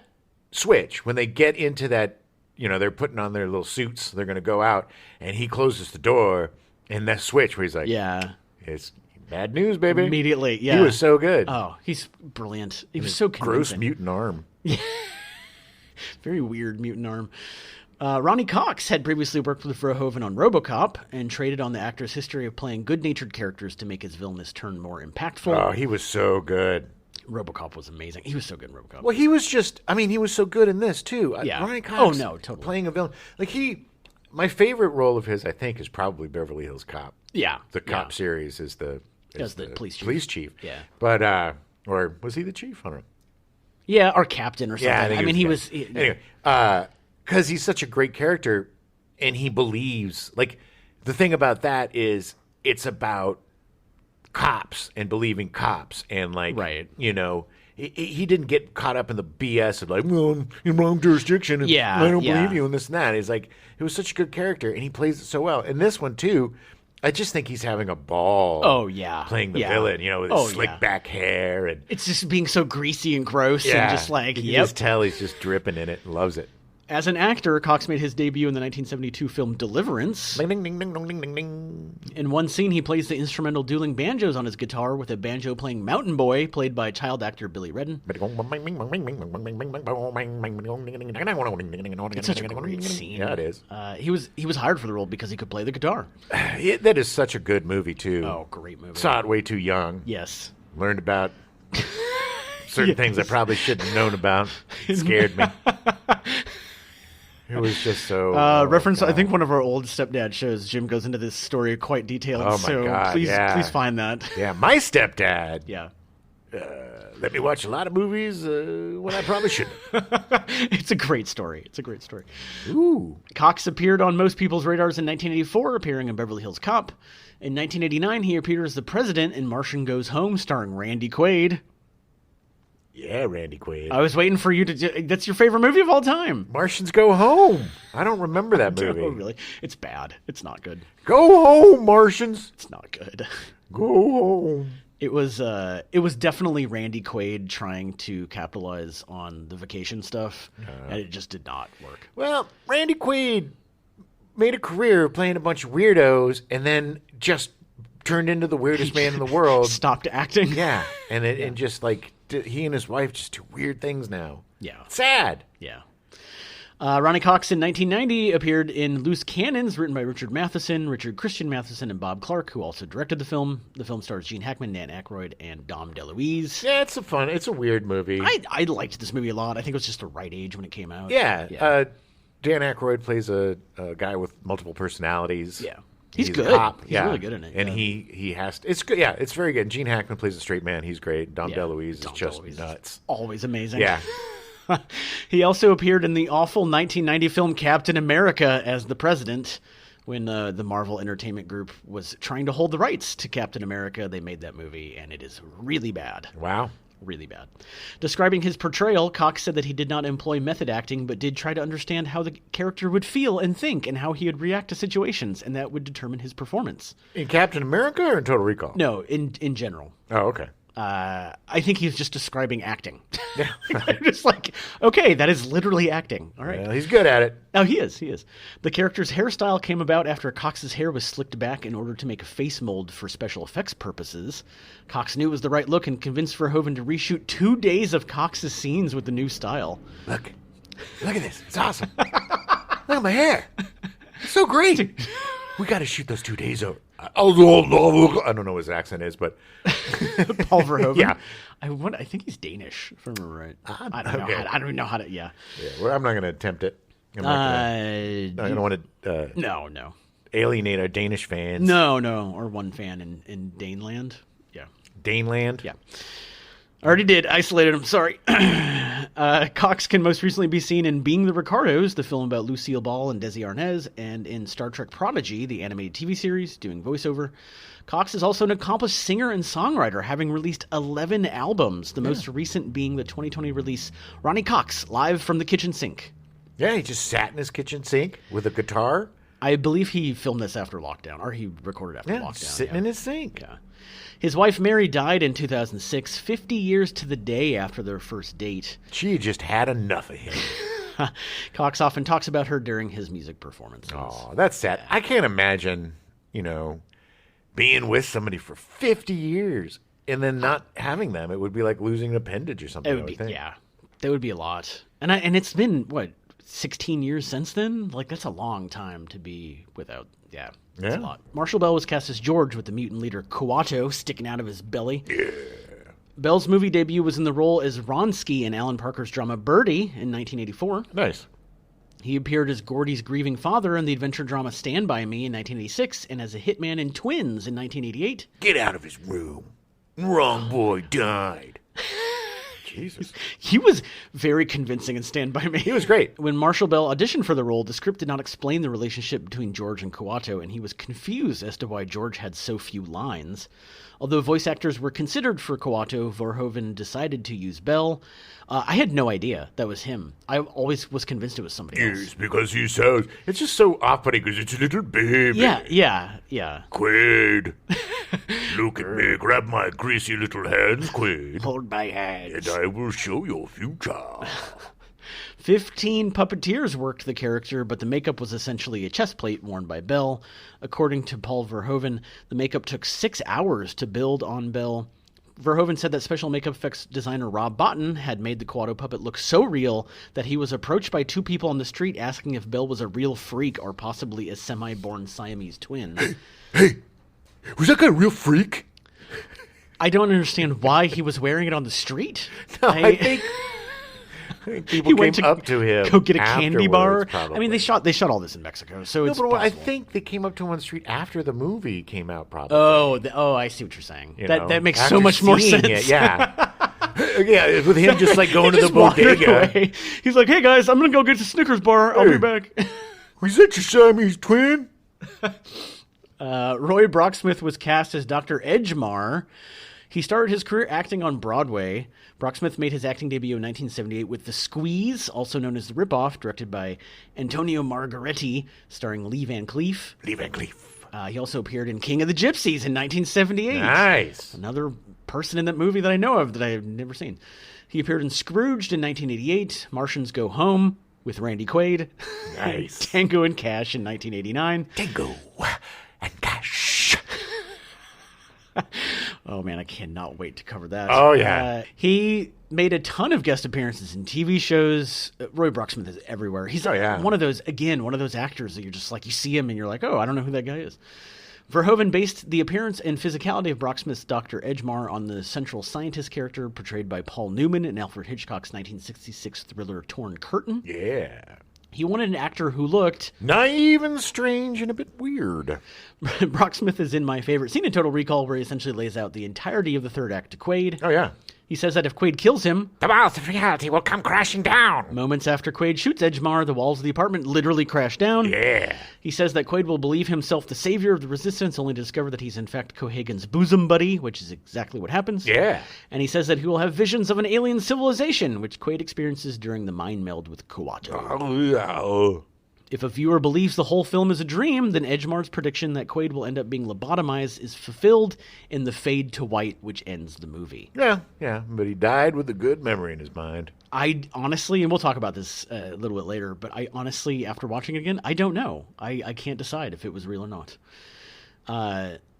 switch, when they get into that, they're putting on their little suits. They're going to go out, and he closes the door, and that switch where he's like, "Yeah, it's bad news, baby." Immediately, yeah. He was so good. Oh, he's brilliant. He was so convincing. Gross mutant arm. Yeah, very weird mutant arm. Ronnie Cox had previously worked with Verhoeven on RoboCop and traded on the actor's history of playing good-natured characters to make his villainous turn more impactful. Oh, he was so good. RoboCop was amazing. He was so good in RoboCop. Well, he was so good in this, too. Yeah. Ronnie Cox totally. Playing a villain. My favorite role of his, I think, is probably Beverly Hills Cop. Yeah. The Cop series is the police chief. Yeah. But, or was he the chief? I don't know. Yeah, or captain or something. Yeah, I mean, he was... Anyway, because he's such a great character, and he believes... the thing about that is it's about cops and believing cops and right. He didn't get caught up in the BS of well, in wrong jurisdiction and I don't believe you and this and that. It's it was such a good character and he plays it so well. In this one too, I just think he's having a ball. Oh, yeah. Playing the villain, with his slick back hair. And it's just being so greasy and gross and just like, you can just tell he's just dripping in it and loves it. As an actor, Cox made his debut in the 1972 film Deliverance. Ding, ding, ding, ding, ding, ding, ding. In one scene, he plays the instrumental dueling banjos on his guitar with a banjo-playing mountain boy played by child actor Billy Redden. It's such a great scene. Yeah, it is. He was hired for the role because he could play the guitar. That is such a good movie, too. Oh, great movie. Saw it way too young. Yes. Learned about certain things I probably shouldn't have known about. It scared me. It was just so... reference, God. I think one of our old stepdad shows, Jim goes into this story quite detailed. Oh, my God, please find that. Yeah, my stepdad. Yeah. Let me watch a lot of movies when I probably shouldn't. It's a great story. Ooh. Cox appeared on most people's radars in 1984, appearing in Beverly Hills Cop. In 1989, he appeared as the president in Martian Goes Home, starring Randy Quaid. Yeah, Randy Quaid. I was waiting for you to... That's your favorite movie of all time. Martians Go Home. I don't remember that movie. Oh, really? It's bad. It's not good. Go home, Martians. It's not good. Go home. It was definitely Randy Quaid trying to capitalize on the vacation stuff, and it just did not work. Well, Randy Quaid made a career playing a bunch of weirdos, and then just turned into the weirdest man in the world. Stopped acting. Yeah, and just like... He and his wife just do weird things now. Yeah. Sad. Yeah. Ronnie Cox in 1990 appeared in Loose Cannons, written by Richard Matheson, Richard Christian Matheson, and Bob Clark, who also directed the film. The film stars Gene Hackman, Dan Aykroyd, and Dom DeLuise. Yeah, it's a weird movie. I liked this movie a lot. I think it was just the right age when it came out. Yeah. Dan Aykroyd plays a guy with multiple personalities. Yeah. He's good. He's really good in it. And he has to, it's good. Yeah, it's very good. Gene Hackman plays a straight man. He's great. Dom DeLuise is just nuts. Always amazing. Yeah. He also appeared in the awful 1990 film Captain America as the president. When the Marvel Entertainment Group was trying to hold the rights to Captain America, they made that movie, and it is really bad. Wow. Really bad. Describing his portrayal, Cox said that he did not employ method acting, but did try to understand how the character would feel and think and how he would react to situations, and that would determine his performance. In Captain America or in Total Recall? No, in general. Oh, okay. I think he's just describing acting. Yeah. Just like, okay, that is literally acting. All right. Well, he's good at it. Oh, he is. The character's hairstyle came about after Cox's hair was slicked back in order to make a face mold for special effects purposes. Cox knew it was the right look and convinced Verhoeven to reshoot 2 days of Cox's scenes with the new style. Look at this. It's awesome. Look at my hair. It's so great. We got to shoot those 2 days over. I don't know what his accent is, but Paul Verhoeven. Yeah, I think he's Danish, if I remember right. I don't know. I don't even know how to. Yeah. Well, I'm not going to attempt it. I don't want to. No. Alienate our Danish fans. No, or one fan in Daneland. Yeah. Daneland. Yeah. Already did. Isolated him. Sorry. Cox can most recently be seen in Being the Ricardos, the film about Lucille Ball and Desi Arnaz, and in Star Trek Prodigy, the animated TV series, doing voiceover. Cox is also an accomplished singer and songwriter, having released 11 albums, the most recent being the 2020 release, Ronnie Cox, Live from the Kitchen Sink. Yeah, he just sat in his kitchen sink with a guitar. I believe he filmed this after lockdown, or he recorded after lockdown. Sitting in his sink. Yeah. His wife, Mary, died in 2006, 50 years to the day after their first date. She just had enough of him. Cox often talks about her during his music performances. Oh, that's sad. I can't imagine, being with somebody for 50 years and then not having them. It would be like losing an appendage or something. It would be, yeah. That would be a lot. And it's been, 16 years since then? Like, that's a long time to be without, yeah. That's a lot. Marshall Bell was cast as George with the mutant leader Kuato sticking out of his belly. Yeah. Bell's movie debut was in the role as Ronsky in Alan Parker's drama Birdie in 1984. Nice. He appeared as Gordy's grieving father in the adventure drama Stand By Me in 1986 and as a hitman in Twins in 1988. Get out of his room. Wrong boy died. Jesus. He was very convincing in Stand By Me. He was great. When Marshall Bell auditioned for the role, the script did not explain the relationship between George and Kuato, and he was confused as to why George had so few lines. Although voice actors were considered for Kuato, Verhoeven decided to use Bell. I had no idea that was him. I always was convinced it was somebody else. Yes, because he sounds... It's just so off-putting because it's a little baby. Yeah. Quaid, look at me. Grab my greasy little hands, Quaid. Hold my hands. And I will show your future. 15 puppeteers worked the character, but the makeup was essentially a chest plate worn by Bell. According to Paul Verhoeven, the makeup took 6 hours to build on Bell. Verhoeven said that special makeup effects designer Rob Bottin had made the Kuato puppet look so real that he was approached by 2 people on the street asking if Bell was a real freak or possibly a semi-born Siamese twin. Hey, was that guy a real freak? I don't understand why he was wearing it on the street. No, I think people came up to him. Go get a candy bar. Probably. I mean, they shot all this in Mexico, so it's possible. I think they came up to him on the street after the movie came out. Probably. Oh, I see what you're saying. That makes so much more sense. It, yeah, yeah. With him just like going to the bodega. He's like, "Hey guys, I'm gonna go get the Snickers bar. I'll be back." Was that your Siamese twin? Roy Brocksmith was cast as Dr. Edgemar. He started his career acting on Broadway. Brocksmith made his acting debut in 1978 with The Squeeze, also known as The Ripoff, directed by Antonio Margaretti, starring Lee Van Cleef. He also appeared in King of the Gypsies in 1978. Nice. Another person in that movie that I know of that I have never seen. He appeared in Scrooged in 1988, Martians Go Home with Randy Quaid. Nice. Tango and Cash in 1989. Tango and Cash. Oh, man, I cannot wait to cover that. Oh, yeah. He made a ton of guest appearances in TV shows. Roy Brocksmith is everywhere. He's one of those actors that you're just like, you see him and you're like, oh, I don't know who that guy is. Verhoeven based the appearance and physicality of Brocksmith's Dr. Edgemar on the central scientist character portrayed by Paul Newman in Alfred Hitchcock's 1966 thriller Torn Curtain. Yeah. He wanted an actor who looked naive and strange and a bit weird. Brocksmith is in my favorite scene in Total Recall, where he essentially lays out the entirety of the third act to Quaid. Oh, yeah. He says that if Quaid kills him, the walls of reality will come crashing down. Moments after Quaid shoots Edgemar, the walls of the apartment literally crash down. Yeah. He says that Quaid will believe himself the savior of the resistance, only to discover that he's in fact Cohagen's bosom buddy, which is exactly what happens. Yeah. And he says that he will have visions of an alien civilization, which Quaid experiences during the mind meld with Kuato. Oh, yeah. If a viewer believes the whole film is a dream, then Edgemar's prediction that Quaid will end up being lobotomized is fulfilled in the fade to white, which ends the movie. Yeah, but he died with a good memory in his mind. I honestly, and we'll talk about this a little bit later, but I honestly, after watching it again, I don't know. I can't decide if it was real or not.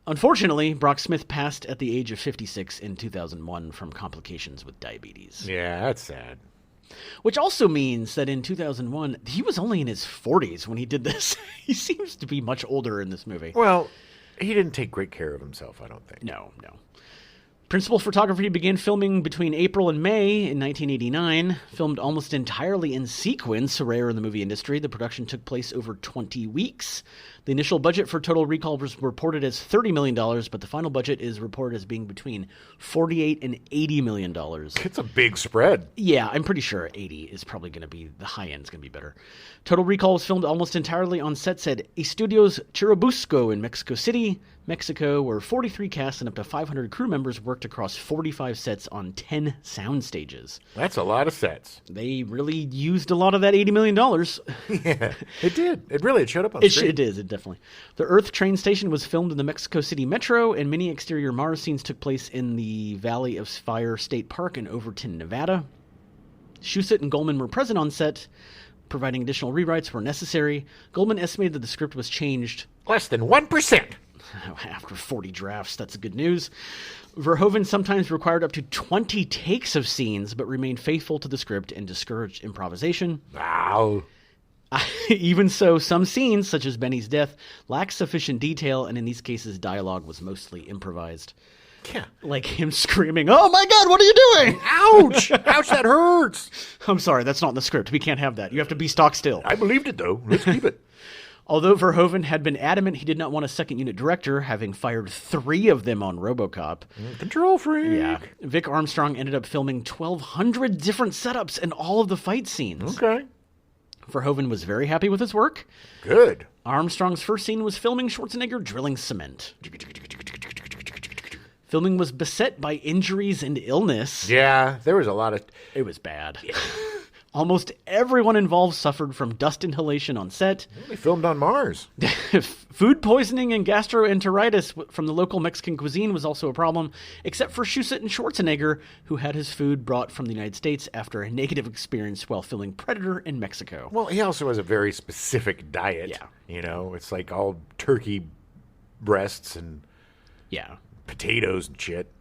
Unfortunately, Brocksmith passed at the age of 56 in 2001 from complications with diabetes. Yeah, that's sad. Which also means that in 2001, he was only in his 40s when he did this. He seems to be much older in this movie. Well, he didn't take great care of himself, I don't think. No. Principal photography began filming between April and May in 1989. Filmed almost entirely in sequence, rare in the movie industry. The production took place over 20 weeks. The initial budget for Total Recall was reported as $30 million, but the final budget is reported as being between $48 and $80 million. It's a big spread. Yeah, I'm pretty sure 80 is probably going to be, the high end is going to be better. Total Recall was filmed almost entirely on sets at Estudios Churubusco in Mexico City, Mexico, where 43 cast and up to 500 crew members worked across 45 sets on 10 sound stages. That's a lot of sets. They really used a lot of that $80 million. Yeah, it did. It showed up on screen. It is, definitely. The Earth train station was filmed in the Mexico City Metro, and many exterior Mars scenes took place in the Valley of Fire State Park in Overton, Nevada. Shusett and Goldman were present on set, providing additional rewrites where necessary. Goldman estimated that the script was changed less than 1%. After 40 drafts, that's good news. Verhoeven sometimes required up to 20 takes of scenes, but remained faithful to the script and discouraged improvisation. Wow. Even so, some scenes, such as Benny's death, lack sufficient detail, and in these cases, dialogue was mostly improvised. Yeah. Like him screaming, "Oh my God, what are you doing?" Ouch! Ouch, that hurts! I'm sorry, that's not in the script. We can't have that. You have to be stock still. I believed it, though. Let's keep it. Although Verhoeven had been adamant he did not want a second unit director, having fired 3 of them on RoboCop. Control freak. Yeah. Vic Armstrong ended up filming 1,200 different setups in all of the fight scenes. Okay. Verhoeven was very happy with his work. Good. Armstrong's first scene was filming Schwarzenegger drilling cement. Filming was beset by injuries and illness. Yeah, there was a lot of... It was bad. Yeah. Almost everyone involved suffered from dust inhalation on set. They filmed on Mars. Food poisoning and gastroenteritis from the local Mexican cuisine was also a problem, except for Shusett and Schwarzenegger, who had his food brought from the United States after a negative experience while filming Predator in Mexico. Well, he also has a very specific diet. Yeah. You know, it's like all turkey breasts and potatoes and shit.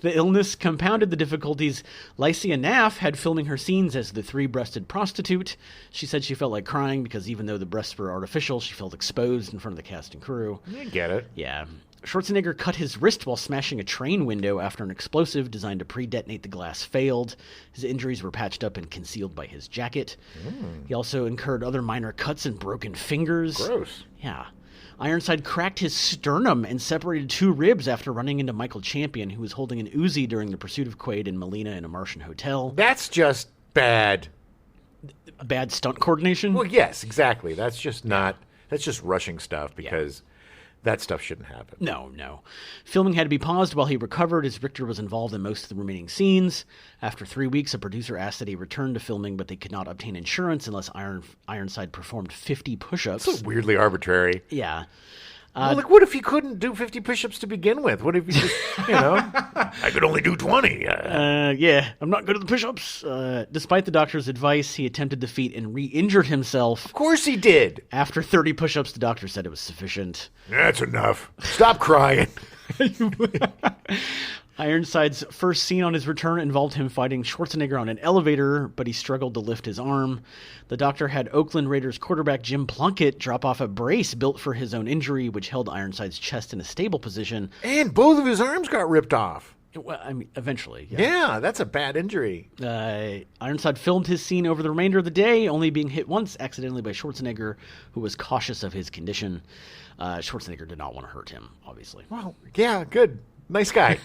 The illness compounded the difficulties. Lycia Naff had filming her scenes as the 3-breasted prostitute. She said she felt like crying because even though the breasts were artificial, she felt exposed in front of the cast and crew. I get it. Yeah. Schwarzenegger cut his wrist while smashing a train window after an explosive designed to pre-detonate the glass failed. His injuries were patched up and concealed by his jacket. He also incurred other minor cuts and broken fingers. Gross. Yeah. Ironside cracked his sternum and separated 2 ribs after running into Michael Champion, who was holding an Uzi during the pursuit of Quaid and Melina in a Martian hotel. That's just bad. Bad stunt coordination? Well, yes, exactly. That's just rushing stuff because that stuff shouldn't happen. No. Filming had to be paused while he recovered as Richter was involved in most of the remaining scenes. After 3 weeks, a producer asked that he return to filming, but they could not obtain insurance unless Ironside performed 50 push-ups. So weirdly arbitrary. Yeah. Well, what if he couldn't do 50 push-ups to begin with? What if he just, I could only do 20. Yeah, I'm not good at the push-ups. Despite the doctor's advice, he attempted the feat and re-injured himself. Of course he did. After 30 push-ups, the doctor said it was sufficient. That's enough. Stop crying. Ironside's first scene on his return involved him fighting Schwarzenegger on an elevator, but he struggled to lift his arm. The doctor had Oakland Raiders quarterback Jim Plunkett drop off a brace built for his own injury, which held Ironside's chest in a stable position. And both of his arms got ripped off. Well, I mean, eventually. Yeah, that's a bad injury. Ironside filmed his scene over the remainder of the day, only being hit once accidentally by Schwarzenegger, who was cautious of his condition. Schwarzenegger did not want to hurt him, obviously. Well, yeah, good. Nice guy.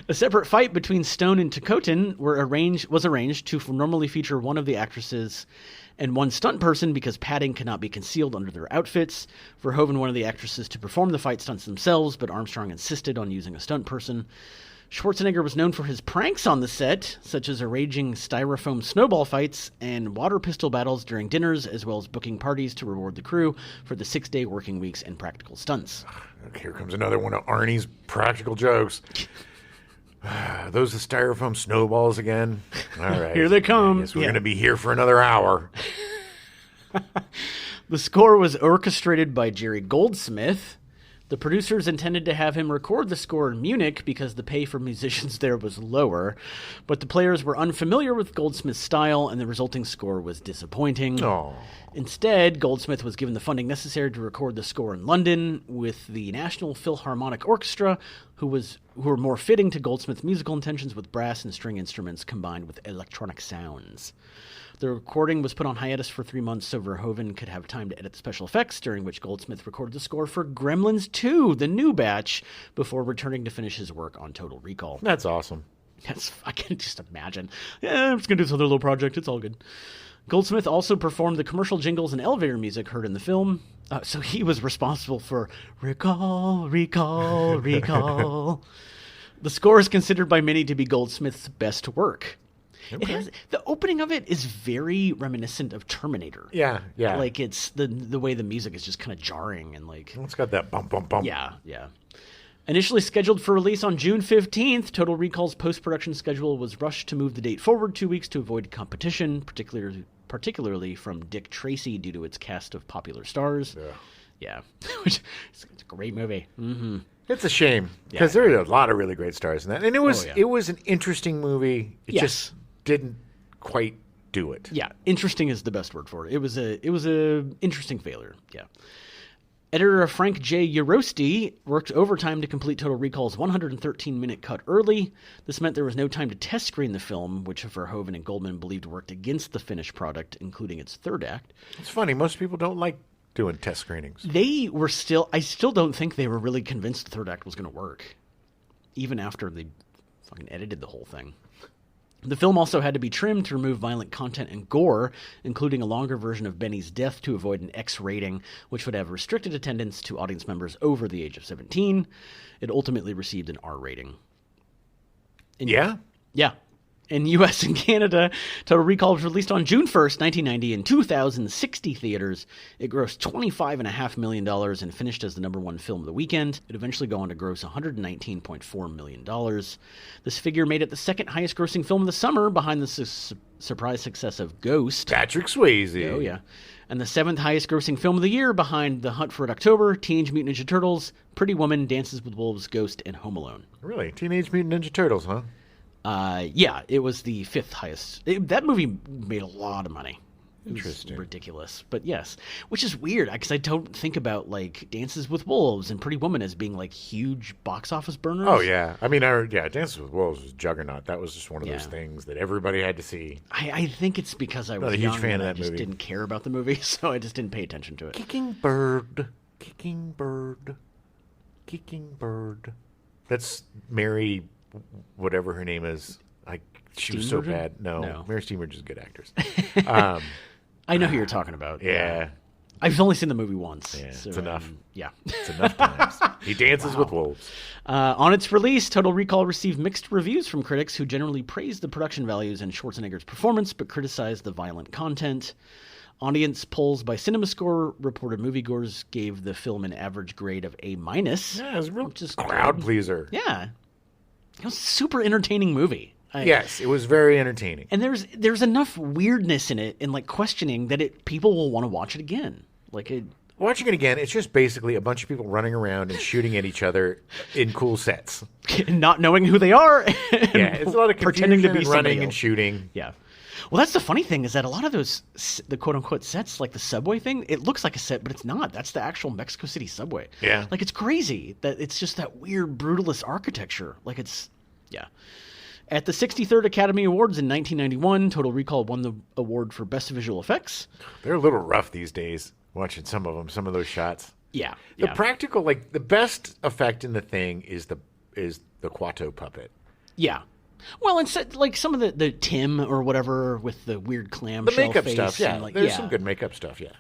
A separate fight between Stone and Takotin was arranged to normally feature one of the actresses and one stunt person because padding cannot be concealed under their outfits. Verhoeven wanted the actresses to perform the fight stunts themselves, but Armstrong insisted on using a stunt person. Schwarzenegger was known for his pranks on the set, such as arranging styrofoam snowball fights and water pistol battles during dinners, as well as booking parties to reward the crew for the 6-day working weeks and practical stunts. Here comes another one of Arnie's practical jokes. Those are styrofoam snowballs again? All right. Here they come. I guess we're going to be here for another hour. The score was orchestrated by Jerry Goldsmith. The producers intended to have him record the score in Munich because the pay for musicians there was lower, but the players were unfamiliar with Goldsmith's style and the resulting score was disappointing. Oh. Instead, Goldsmith was given the funding necessary to record the score in London with the National Philharmonic Orchestra, who were more fitting to Goldsmith's musical intentions with brass and string instruments combined with electronic sounds. The recording was put on hiatus for 3 months so Verhoeven could have time to edit the special effects, during which Goldsmith recorded the score for Gremlins 2, the new batch, before returning to finish his work on Total Recall. That's awesome. I can just imagine. Yeah, I'm just going to do this other little project. It's all good. Goldsmith also performed the commercial jingles and elevator music heard in the film, so he was responsible for Recall, Recall, Recall. The score is considered by many to be Goldsmith's best work. Okay. The opening of it is very reminiscent of Terminator. Yeah. Like it's the way the music is just kind of jarring and like it's got that bump bump bump. Yeah. Initially scheduled for release on June 15th, Total Recall's post-production schedule was rushed to move the date forward 2 weeks to avoid competition, particularly from Dick Tracy due to its cast of popular stars. Yeah. Which it's a great movie. Mm-hmm. It's a shame because there are a lot of really great stars in that, and it was an interesting movie. It just didn't quite do it. Yeah, interesting is the best word for it. It was a interesting failure. Yeah. Editor Frank J. Urosti worked overtime to complete Total Recall's 113-minute cut early. This meant there was no time to test screen the film, which Verhoeven and Goldman believed worked against the finished product, including its third act. It's funny. Most people don't like doing test screenings. I still don't think they were really convinced the third act was going to work, even after they fucking edited the whole thing. The film also had to be trimmed to remove violent content and gore, including a longer version of Benny's death to avoid an X rating, which would have restricted attendance to audience members over the age of 17. It ultimately received an R rating. Yeah. In U.S. and Canada, Total Recall was released on June 1st, 1990 in 2,060 theaters. It grossed $25.5 million and finished as the number one film of the weekend. It eventually go on to gross $119.4 million. This figure made it the second highest grossing film of the summer, behind the surprise success of Ghost. Patrick Swayze. Oh, yeah. And the seventh highest grossing film of the year, behind The Hunt for Red October, Teenage Mutant Ninja Turtles, Pretty Woman, Dances with Wolves, Ghost, and Home Alone. Really? Teenage Mutant Ninja Turtles, huh? Yeah, it was the fifth highest. That movie made a lot of money. Interesting. It was ridiculous. But yes, which is weird because I don't think about like Dances with Wolves and Pretty Woman as being like huge box office burners. Oh, yeah. I mean, Dances with Wolves was juggernaut. That was just one of those things that everybody had to see. I think it's because I was not a huge fan of that movie. I just didn't care about the movie, so I just didn't pay attention to it. Kicking bird. Kicking bird. Kicking bird. That's Mary... whatever her name is. She was so bad. No. Mary Steenburgen is a good actress. I know who you're talking about. Yeah. I've only seen the movie once. Yeah, so, it's enough. Yeah. It's enough times. He dances with wolves. On its release, Total Recall received mixed reviews from critics who generally praised the production values and Schwarzenegger's performance, but criticized the violent content. Audience polls by CinemaScore reported moviegoers gave the film an average grade of A-. Yeah, it was a real crowd crowd pleaser. Yeah. It was a super entertaining movie. Yes, it was very entertaining. And there's enough weirdness in it and like questioning that people will want to watch it again. Watching it again, it's just basically a bunch of people running around and shooting at each other in cool sets. Not knowing who they are. Yeah, it's a lot of pretending to be running and shooting. Yeah. Well, that's the funny thing is that a lot of those, the quote-unquote sets, like the subway thing, it looks like a set, but it's not. That's the actual Mexico City subway. Yeah. Like, it's crazy that it's just that weird, brutalist architecture. Like, yeah. At the 63rd Academy Awards in 1991, Total Recall won the award for Best Visual Effects. They're a little rough these days, watching some of those shots. Yeah. The practical, the best effect in the thing is the Quato puppet. Yeah. Well, instead, some of the Tim or whatever with the weird clamshell face. The makeup face stuff, yeah. And There's some good makeup stuff, yeah.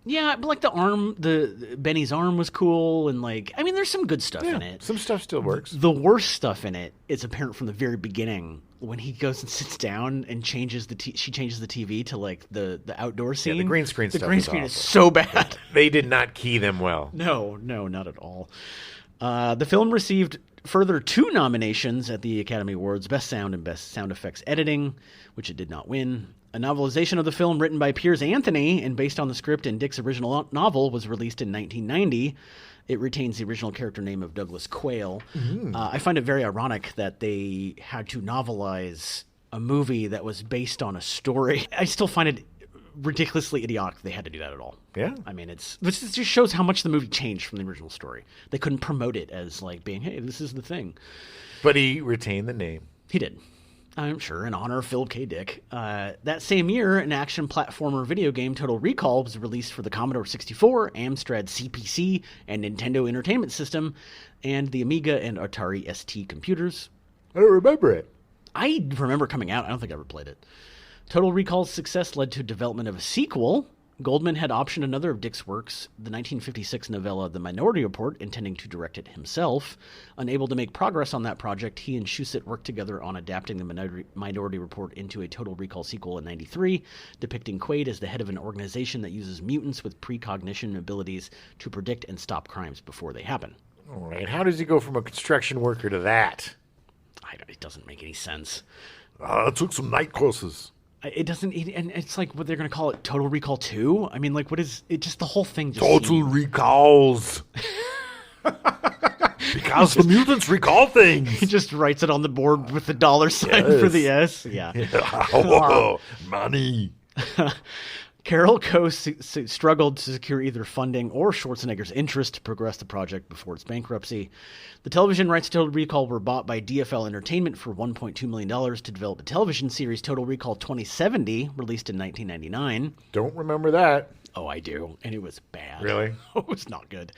Yeah, but the arm, the Benny's arm was cool, and there's some good stuff in it. Some stuff still works. The worst stuff in it is apparent from the very beginning when he goes and sits down and changes she changes the TV to the outdoor scene. Yeah, the green screen stuff. The green screen is so bad. They did not key them well. No, not at all. The film received further 2 nominations at the Academy Awards, Best Sound and Best Sound Effects Editing, which it did not win. A novelization of the film written by Piers Anthony and based on the script and Dick's original novel was released in 1990. It retains the original character name of Douglas Quayle. I find it very ironic that they had to novelize a movie that was based on a story. I still find it ridiculously idiotic they had to do that at all. Yeah. I mean, it just shows how much the movie changed from the original story. They couldn't promote it as being, hey, this is the thing. But he retained the name. He did. I'm sure, in honor of Philip K. Dick. That same year, an action platformer video game, Total Recall, was released for the Commodore 64, Amstrad CPC, and Nintendo Entertainment System, and the Amiga and Atari ST computers. I don't remember it. I remember coming out. I don't think I ever played it. Total Recall's success led to development of a sequel. Goldman had optioned another of Dick's works, the 1956 novella The Minority Report, intending to direct it himself. Unable to make progress on that project, he and Shusett worked together on adapting The Minority Report into a Total Recall sequel in 1993, depicting Quaid as the head of an organization that uses mutants with precognition abilities to predict and stop crimes before they happen. All right. How does he go from a construction worker to that? It doesn't make any sense. I took some night courses. It doesn't, and it's what they're going to call it, Total Recall 2? I mean, what is it? Just the whole thing. Total Recalls. Because the mutants recall things. He just writes it on the board with the $sign for the S. Yeah. Oh, money. Carol Co. struggled to secure either funding or Schwarzenegger's interest to progress the project before its bankruptcy. The television rights to Total Recall were bought by DFL Entertainment for $1.2 million to develop a television series, Total Recall 2070, released in 1999. Don't remember that. Oh, I do. And it was bad. Really? It was not good.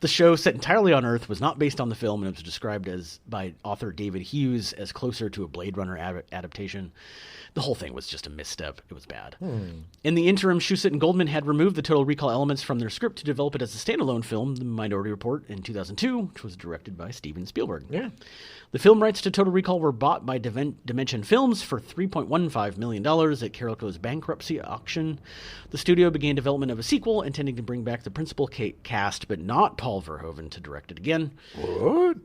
The show, set entirely on Earth, was not based on the film, and it was described by author David Hughes as closer to a Blade Runner adaptation. The whole thing was just a misstep. It was bad. In the interim, Shusett and Goldman had removed the Total Recall elements from their script to develop it as a standalone film, The Minority Report, in 2002, which was directed by Steven Spielberg. Yeah. The film rights to Total Recall were bought by Dimension Films for $3.15 million at Carolco's bankruptcy auction. The studio began development of a sequel, intending to bring back the principal cast, but not Paul Verhoeven, to direct it again. What?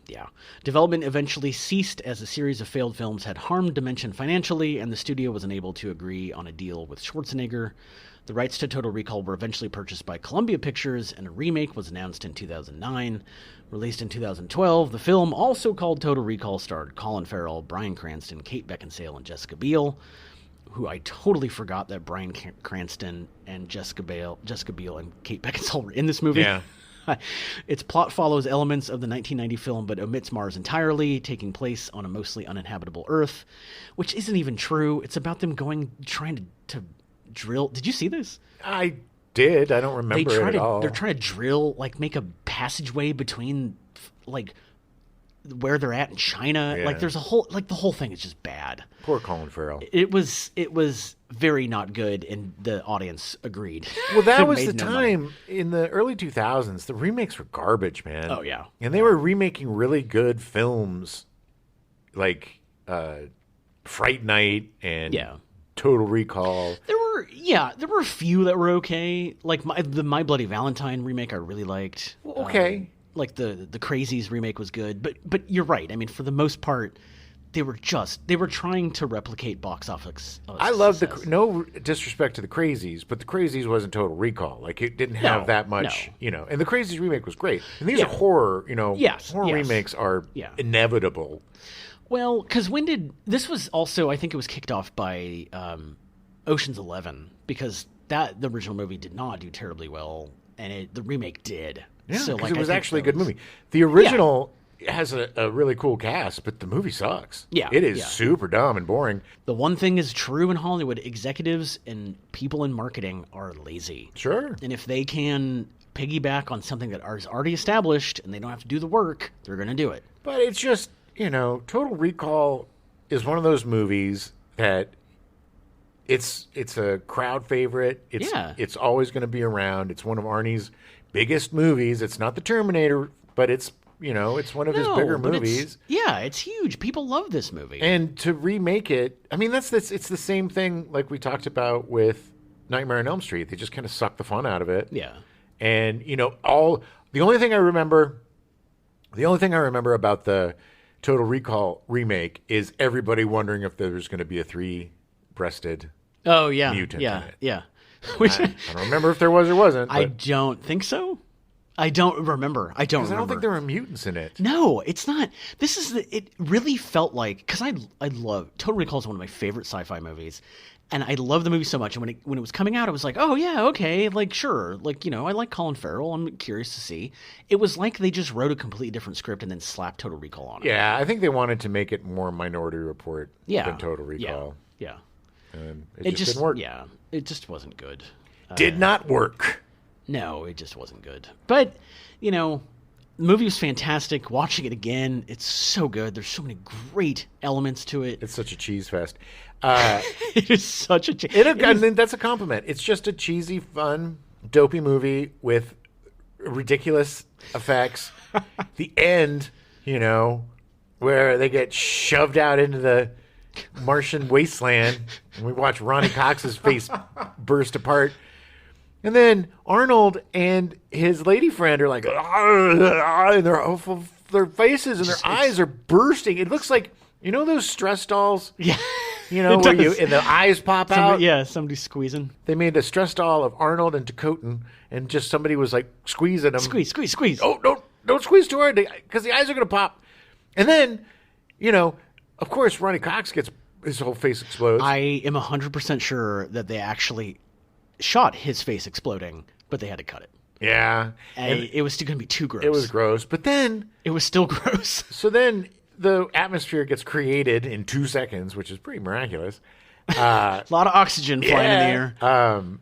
Yeah. Development eventually ceased as a series of failed films had harmed Dimension financially, and the studio was unable to agree on a deal with Schwarzenegger. The rights to Total Recall were eventually purchased by Columbia Pictures, and a remake was announced in 2009. Released in 2012, the film, also called Total Recall, starred Colin Farrell, Bryan Cranston, Kate Beckinsale, and Jessica Biel, who I totally forgot that Bryan Cranston and Jessica Biel and Kate Beckinsale were in this movie. Yeah. Its plot follows elements of the 1990 film, but omits Mars entirely, taking place on a mostly uninhabitable Earth, which isn't even true. It's about them trying to drill. Did you see this? I did. I don't remember it at all. They're trying to drill, make a passageway between, where they're at in China. Yeah. There's a whole, the whole thing is just bad. Poor Colin Farrell. It was very not good, and the audience agreed. Well, that was the time in the early 2000s. The remakes were garbage, man. Oh, yeah. And they were remaking really good films like Fright Night and Total Recall. There were a few that were okay. Like the My Bloody Valentine remake I really liked. Okay. The Crazies remake was good, but you're right. I mean, for the most part, they were trying to replicate box office. I love no disrespect to the Crazies, but the Crazies wasn't Total Recall. It didn't have that much, and the Crazies remake was great. And these are horror, horror remakes are inevitable. Well, because this was also, I think it was kicked off by Ocean's 11, because the original movie did not do terribly well, and the remake did. Yeah, because it was actually a good movie. The original has a really cool cast, but the movie sucks. Yeah. It is super dumb and boring. The one thing is true in Hollywood, executives and people in marketing are lazy. Sure. And if they can piggyback on something that is already established and they don't have to do the work, they're going to do it. But it's just, Total Recall is one of those movies that it's a crowd favorite. It's always going to be around. It's one of Arnie's biggest movies. It's not The Terminator, but it's one of his bigger movies. It's huge. People love this movie. And to remake it, I mean, it's the same thing like we talked about with Nightmare on Elm Street. They just kind of suck the fun out of it. Yeah. And the only thing I remember about the Total Recall remake is everybody wondering if there's going to be a 3-breasted mutant in it. Yeah. I don't remember if there was or wasn't. I don't think so. I don't remember. I don't think there were mutants in it. No, it's not. It really felt like, because I love, Total Recall is one of my favorite sci-fi movies, and I love the movie so much, and when it was coming out, I was like, oh yeah, okay, sure. I like Colin Farrell, I'm curious to see. It was like they just wrote a completely different script and then slapped Total Recall on it. Yeah, I think they wanted to make it more Minority Report than Total Recall. Yeah. And it just didn't work. Yeah, it just wasn't good. Did not work. No, it just wasn't good. But, the movie was fantastic. Watching it again, it's so good. There's so many great elements to it. It's such a cheese fest. It is such a cheese. That's a compliment. It's just a cheesy, fun, dopey movie with ridiculous effects. The end, where they get shoved out into the Martian wasteland, and we watch Ronnie Cox's face burst apart. And then Arnold and his lady friend are like, and their faces and their eyes are bursting. It looks like, those stress dolls? Yeah. Where and the eyes pop out? Yeah, somebody's squeezing. They made a stress doll of Arnold and Dakotan, and just somebody was squeezing them. Squeeze. Oh, don't squeeze too hard, because the eyes are going to pop. And then, of course, Ronnie Cox his whole face explodes. I am 100% sure that they actually shot his face exploding, but they had to cut it. Yeah. And it was still going to be too gross. It was gross. But then... It was still gross. So then the atmosphere gets created in 2 seconds, which is pretty miraculous. A lot of oxygen flying in the air. And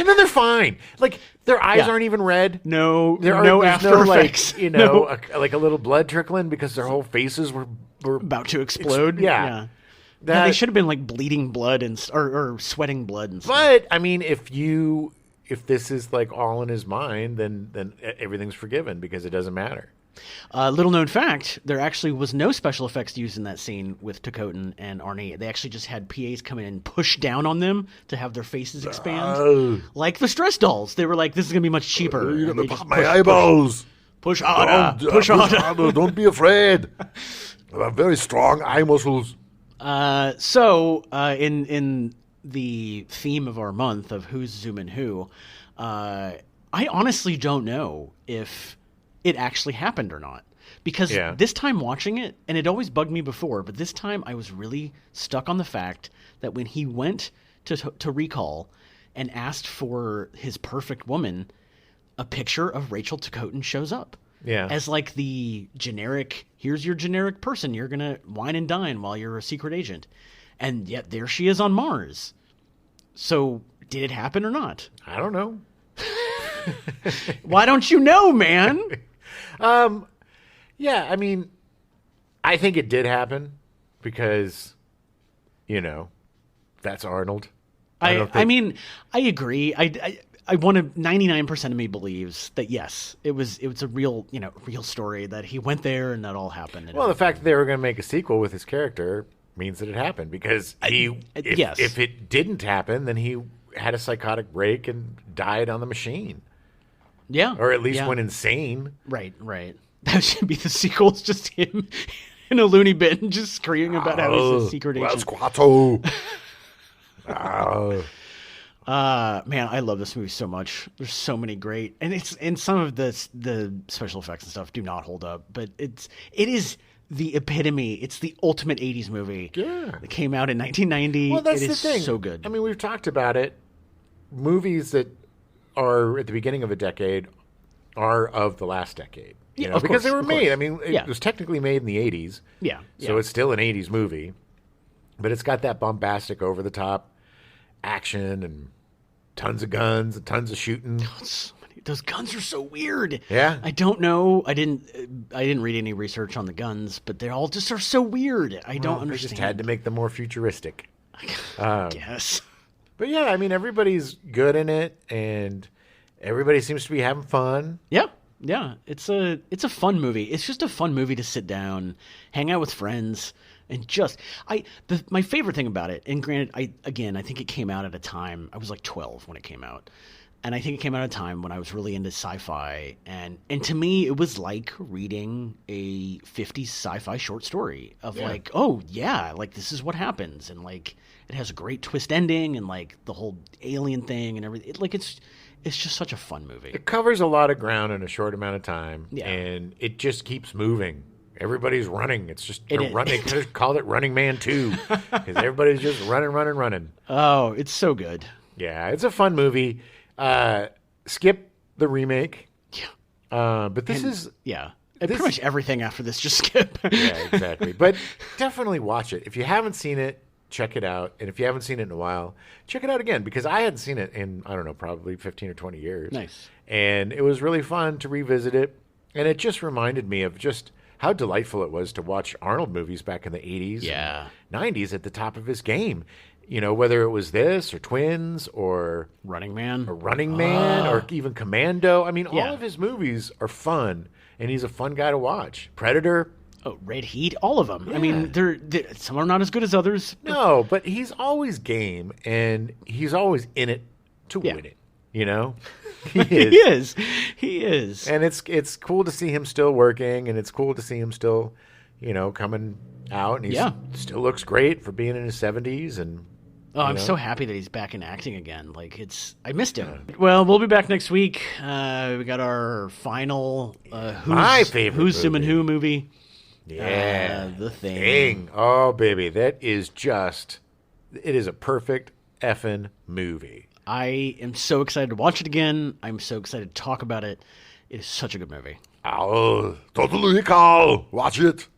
then they're fine. Like, their eyes aren't even red. No after effects. Like, like a little blood trickling because their whole faces were about to explode. Yeah. They should have been like bleeding blood or sweating blood and stuff. But I mean, if this is like all in his mind, then everything's forgiven because it doesn't matter. Little known fact, there actually was no special effects used in that scene with Tikotin and Arnie. They actually just had PAs come in and push down on them to have their faces expand. Like the stress dolls. They were like, this is going to be much cheaper. You're going to pop my eyeballs. Push harder. Push harder. Don't be afraid. I have very strong eye muscles. So in the theme of our month of who's zooming who, I honestly don't know if it actually happened or not. Because this time watching it, and it always bugged me before, but this time I was really stuck on the fact that when he went to recall and asked for his perfect woman, a picture of Rachel Tikotin shows up. Yeah. As like the generic, here's your generic person. You're going to wine and dine while you're a secret agent. And yet there she is on Mars. So did it happen or not? I don't know. Why don't you know, man? Yeah, I mean, I think it did happen because, that's Arnold. I mean, I agree. I want to. 99% of me believes that yes, it was a real story that he went there and that all happened. Well, the fact that they were going to make a sequel with his character means that it happened because if it didn't happen, then he had a psychotic break and died on the machine. Yeah, or at least went insane. Right. That should be the sequel. It's just him in a loony bin just screaming about how he's a secret agent. Man, I love this movie so much. There's so many great, and some of the special effects and stuff do not hold up, but it is the epitome. It's the ultimate 80s movie. Yeah. It came out in 1990. Well, that's the thing. So good. I mean, we've talked about it. Movies that are at the beginning of a decade are of the last decade. Because they were made. I mean, it was technically made in the 80s. Yeah. So it's still an 80s movie. But it's got that bombastic, over-the-top action and tons of guns and tons of shooting. Those guns are so weird. Yeah. I don't know. I didn't read any research on the guns, but they all just are so weird. I don't understand. They just had to make them more futuristic. I guess. But yeah, I mean, everybody's good in it, and everybody seems to be having fun. Yeah. Yeah. It's a fun movie. It's just a fun movie to sit down, hang out with friends, and my favorite thing about it, and granted, I think it came out at a time, I was like 12 when it came out. And I think it came out at a time when I was really into sci-fi. And to me, it was like reading a 50s sci-fi short story of like, oh, yeah, like this is what happens. And like it has a great twist ending and like the whole alien thing and everything. It's just such a fun movie. It covers a lot of ground in a short amount of time. Yeah. And it just keeps moving. Everybody's running. It's just running. They could have called it Running Man 2 because everybody's just running. Oh, it's so good. Yeah, it's a fun movie. Skip the remake. Yeah. But this is... Yeah. Pretty much everything after this, just skip. Yeah, exactly. But definitely watch it. If you haven't seen it, check it out. And if you haven't seen it in a while, check it out again. Because I hadn't seen it in, I don't know, probably 15 or 20 years. Nice. And it was really fun to revisit it. And it just reminded me of just how delightful it was to watch Arnold movies back in the 80s and 90s at the top of his game. Whether it was this or Twins or Running Man or even Commando. I mean, all of his movies are fun, and he's a fun guy to watch. Predator. Oh, Red Heat, all of them. Yeah. I mean, they're some are not as good as others. No, but he's always game, and he's always in it to win it. He is. And it's cool to see him still working, and it's cool to see him still, coming out, and he still looks great for being in his 70s. And I'm so happy that he's back in acting again. Like I missed him. Well, we'll be back next week. We got our final my favorite Who's Zooming Who movie. Yeah, The Thing. Oh, baby, that is just. It is a perfect effing movie. I am so excited to watch it again. I'm so excited to talk about it. It is such a good movie. Oh, totally call. Watch it.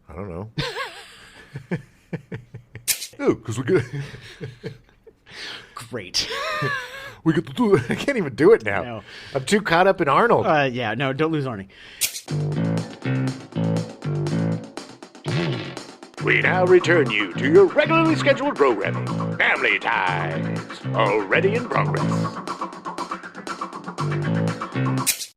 I don't know. Oh, because we get great. We get to do it. I can't even do it now. No. I'm too caught up in Arnold. Yeah, no, don't lose Arnie. We now return you to your regularly scheduled programming. Family Ties, already in progress.